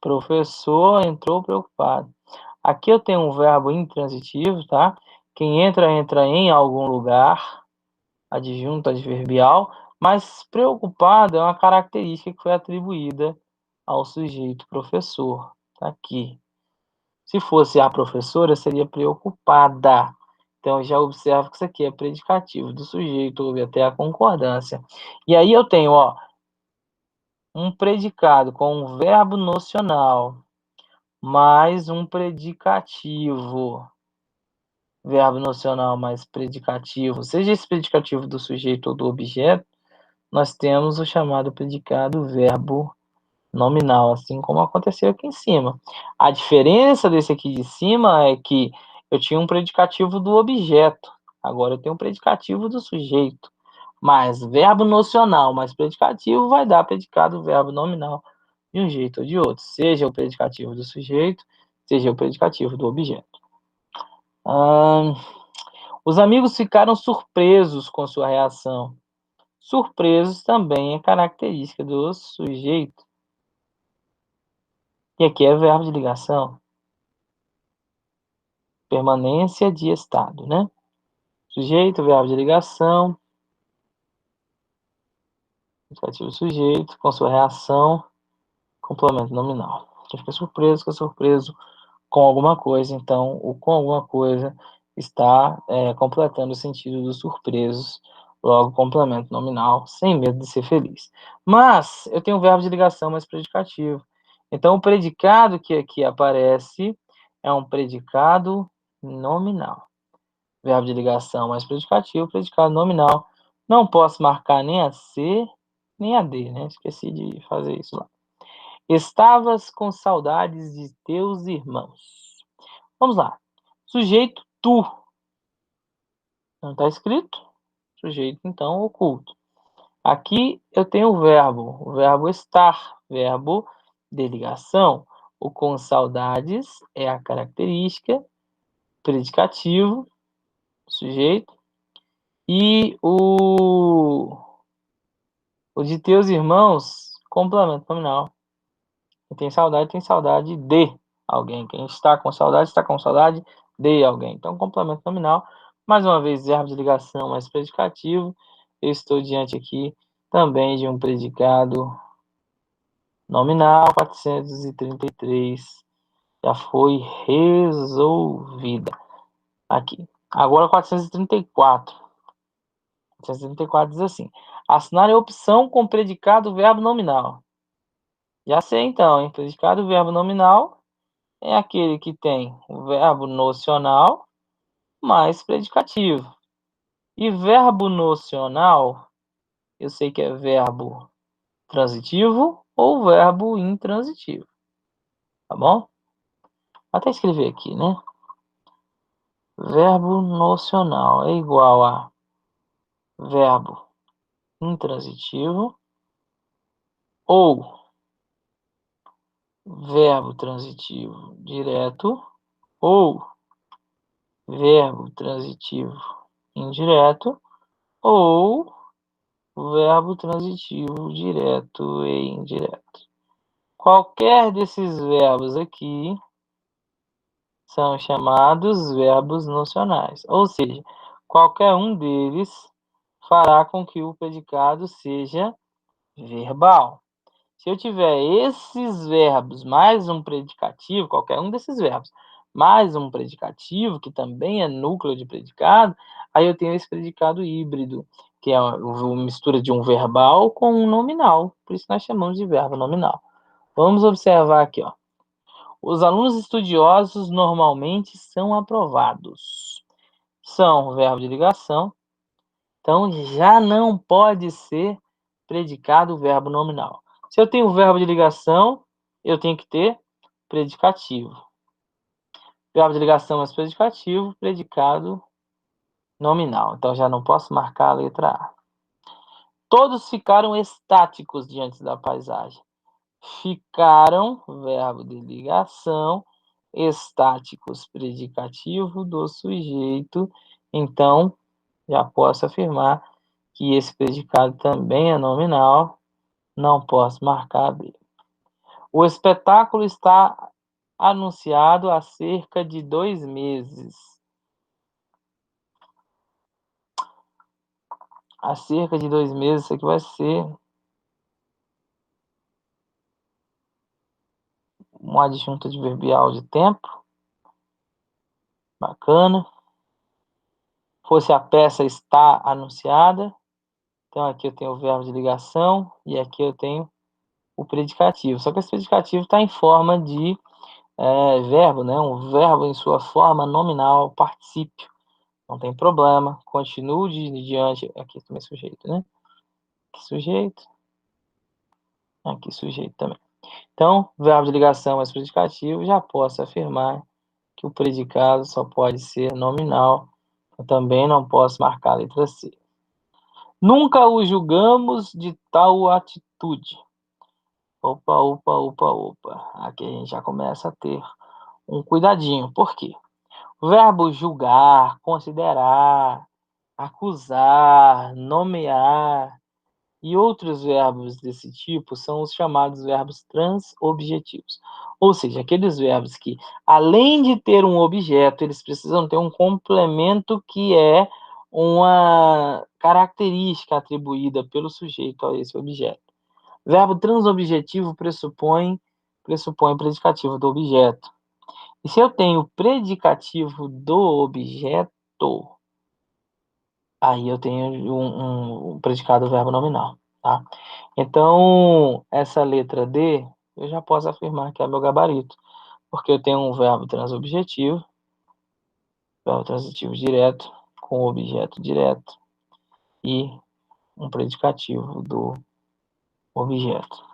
Professor entrou preocupado. Aqui eu tenho um verbo intransitivo, tá? Quem entra, entra em algum lugar. Adjunto adverbial. Mas preocupado é uma característica que foi atribuída ao sujeito professor. Tá aqui. Se fosse a professora, seria preocupada. Então, já observo que isso aqui é predicativo do sujeito, houve até a concordância. E aí eu tenho, ó, um predicado com um verbo nocional, mais um predicativo. Verbo nocional mais predicativo. Seja esse predicativo do sujeito ou do objeto, nós temos o chamado predicado verbo nominal, assim como aconteceu aqui em cima. A diferença desse aqui de cima é que eu tinha um predicativo do objeto, agora eu tenho um predicativo do sujeito. Mas verbo nocional mais predicativo vai dar predicado verbo nominal de um jeito ou de outro, seja o predicativo do sujeito, seja o predicativo do objeto. Os amigos ficaram surpresos com sua reação. Surpresos também é característica do sujeito. E aqui é verbo de ligação. Permanência de estado, né? Sujeito, verbo de ligação. Indicativo sujeito, com sua reação, complemento nominal. Quem fica surpreso com alguma coisa, então o com alguma coisa está completando o sentido dos surpresos, logo complemento nominal, sem medo de ser feliz. Mas eu tenho um verbo de ligação mais predicativo. Então o predicado que aqui aparece é um predicado nominal. Verbo de ligação mais predicativo, predicado nominal. Não posso marcar nem a C, nem a D, né? Esqueci de fazer isso lá. Estavas com saudades de teus irmãos. Vamos lá. Sujeito, tu. Não está escrito? Sujeito, então, oculto. Aqui eu tenho o verbo estar, verbo de ligação. O com saudades é a característica, predicativo, sujeito. E o de teus irmãos, complemento nominal. Quem tem saudade de alguém. Quem está com saudade de alguém. Então, complemento nominal. Mais uma vez, verbo de ligação mais predicativo. Eu estou diante aqui também de um predicado nominal. 433 já foi resolvida. Aqui. Agora, 434. 434 diz assim: assinar é opção com predicado verbo nominal. Já sei então, hein? Predicado verbo nominal é aquele que tem o verbo nocional mais predicativo. E verbo nocional, eu sei que é verbo transitivo ou verbo intransitivo. Tá bom? Até escrever aqui, né? Verbo nocional é igual a verbo intransitivo ou verbo transitivo direto ou verbo transitivo indireto ou verbo transitivo direto e indireto. Qualquer desses verbos aqui são chamados verbos nocionais, ou seja, qualquer um deles fará com que o predicado seja verbal. Se eu tiver esses verbos mais um predicativo, qualquer um desses verbos, mais um predicativo, que também é núcleo de predicado, aí eu tenho esse predicado híbrido, que é a mistura de um verbal com um nominal. Por isso nós chamamos de verbo nominal. Vamos observar aqui, ó. Os alunos estudiosos normalmente são aprovados. São verbo de ligação, então já não pode ser predicado o verbo nominal. Se eu tenho verbo de ligação, eu tenho que ter predicativo. Verbo de ligação mais predicativo, predicado nominal. Então já não posso marcar a letra A. Todos ficaram estáticos diante da paisagem. Ficaram, verbo de ligação, estáticos, predicativo do sujeito. Então, já posso afirmar que esse predicado também é nominal. Não posso marcar B. O espetáculo está anunciado há cerca de 2 meses. Há cerca de 2 meses, isso aqui vai ser um adjunto adverbial de tempo. Bacana. Fosse a peça está anunciada. Então aqui eu tenho o verbo de ligação e aqui eu tenho o predicativo. Só que esse predicativo está em forma de verbo, né? Um verbo em sua forma nominal, particípio. Não tem problema. Continuo diante. Aqui também sujeito, né? Aqui sujeito. Aqui sujeito também. Então, verbo de ligação mais predicativo, já posso afirmar que o predicado só pode ser nominal. Eu também não posso marcar a letra C. Nunca o julgamos de tal atitude. Opa, opa, opa, opa. Aqui a gente já começa a ter um cuidadinho. Por quê? O verbo julgar, considerar, acusar, nomear e outros verbos desse tipo são os chamados verbos transobjetivos. Ou seja, aqueles verbos que, além de ter um objeto, eles precisam ter um complemento que é uma característica atribuída pelo sujeito a esse objeto. Verbo transobjetivo pressupõe predicativo do objeto. E se eu tenho predicativo do objeto, aí eu tenho um predicado verbo nominal, tá? Então, essa letra D, eu já posso afirmar que é meu gabarito, porque eu tenho um verbo transobjetivo direto, com objeto direto, e um predicativo do objeto.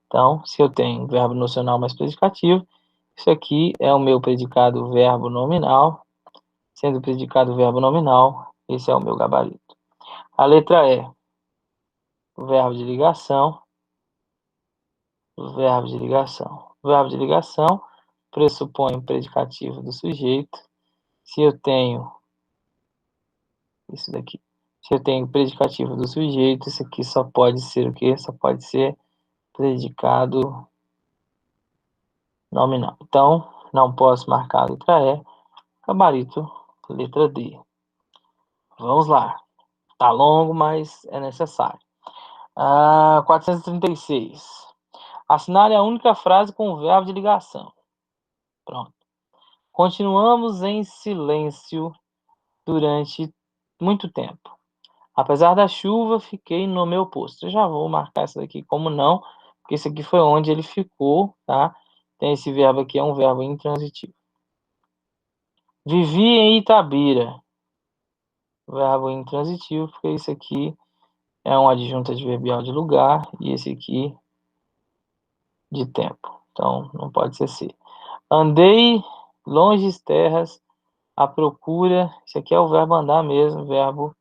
Então, se eu tenho verbo nocional mais predicativo, isso aqui é o meu predicado verbo nominal. Sendo predicado verbo nominal, esse é o meu gabarito. A letra E, verbo de ligação, verbo de ligação. Verbo de ligação pressupõe o predicativo do sujeito. Se eu tenho isso daqui, se eu tenho predicativo do sujeito, isso aqui só pode ser o quê? Só pode ser predicado nominal. Então, não posso marcar a letra E, gabarito, letra D. Vamos lá. Tá longo, mas é necessário. 436. Assinale a única frase com o verbo de ligação. Pronto. Continuamos em silêncio durante muito tempo. Apesar da chuva, fiquei no meu posto. Eu já vou marcar isso daqui como não, porque isso aqui foi onde ele ficou, tá? Tem esse verbo aqui, é um verbo intransitivo. Vivi em Itabira. Verbo intransitivo, porque isso aqui é um adjunto adverbial de lugar e esse aqui de tempo. Então, não pode ser C. Andei longes terras à procura. Isso aqui é o verbo andar mesmo, verbo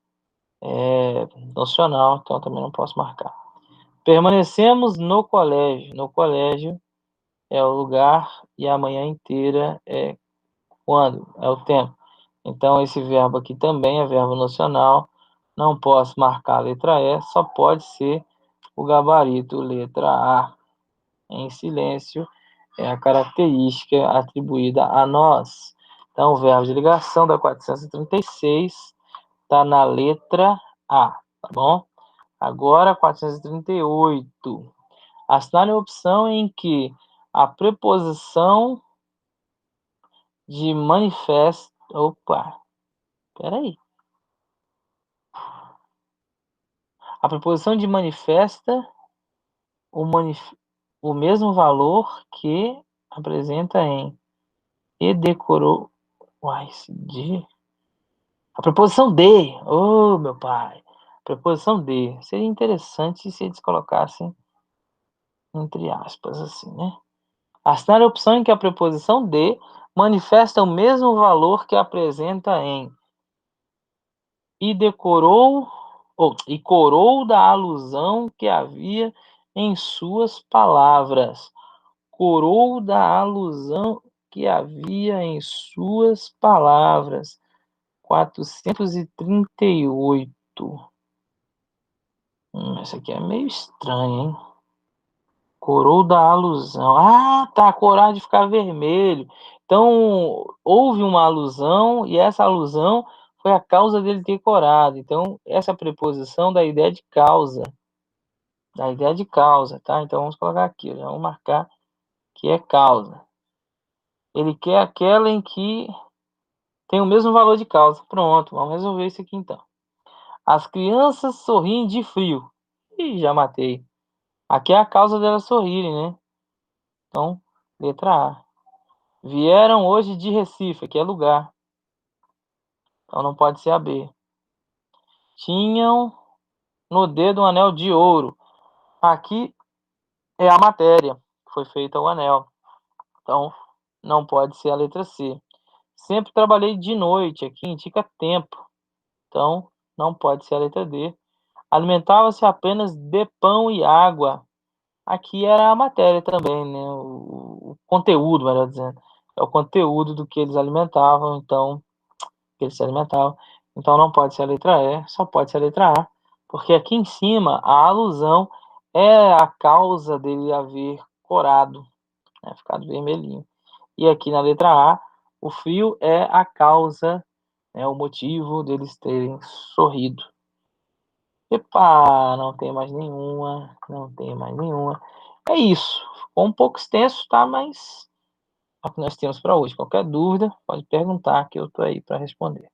nocional, então também não posso marcar. Permanecemos no colégio. No colégio é o lugar e a manhã inteira é quando? É o tempo. Então, esse verbo aqui também é verbo nocional. Não posso marcar a letra E, só pode ser o gabarito letra A. Em silêncio é a característica atribuída a nós. Então, o verbo de ligação da 436 está na letra A, tá bom? Agora, 438. Assinale a opção em que a preposição de manifesta... Opa, peraí. A preposição de manifesta o mesmo valor que apresenta em e decorou... Uai, de... A preposição de... Oh, meu pai. Preposição de. Seria interessante se eles colocassem entre aspas, assim, né? Assinar a opção em que a preposição de manifesta o mesmo valor que apresenta em e decorou e corou da alusão que havia em suas palavras. Corou da alusão que havia em suas palavras. 438. Essa aqui é meio estranha, hein? Corou da alusão. Ah, tá, corar de ficar vermelho. Então, houve uma alusão e essa alusão foi a causa dele ter corado. Então, essa preposição dá a ideia de causa. Dá a ideia de causa, tá? Então, vamos colocar aqui. Vamos marcar que é causa. Ele quer aquela em que tem o mesmo valor de causa. Pronto, vamos resolver isso aqui então. As crianças sorriem de frio. Ih, já matei. Aqui é a causa delas sorrirem, né? Então, letra A. Vieram hoje de Recife, aqui é lugar. Então não pode ser a B. Tinham no dedo um anel de ouro. Aqui é a matéria que foi feita o anel. Então não pode ser a letra C. Sempre trabalhei de noite, aqui indica tempo. Então não pode ser a letra D. Alimentava-se apenas de pão e água. Aqui era a matéria também, né? O conteúdo, melhor dizendo. É o conteúdo do que eles alimentavam, então que eles se alimentavam. Então não pode ser a letra E, só pode ser a letra A, porque aqui em cima a alusão é a causa dele haver corado, né, ficado vermelhinho. E aqui na letra A, o frio é a causa, é o motivo deles terem sorrido. Epa, não tem mais nenhuma, não tem mais nenhuma. É isso. Ficou um pouco extenso, tá? Mas é o que nós temos para hoje. Qualquer dúvida, pode perguntar que eu tô aí para responder.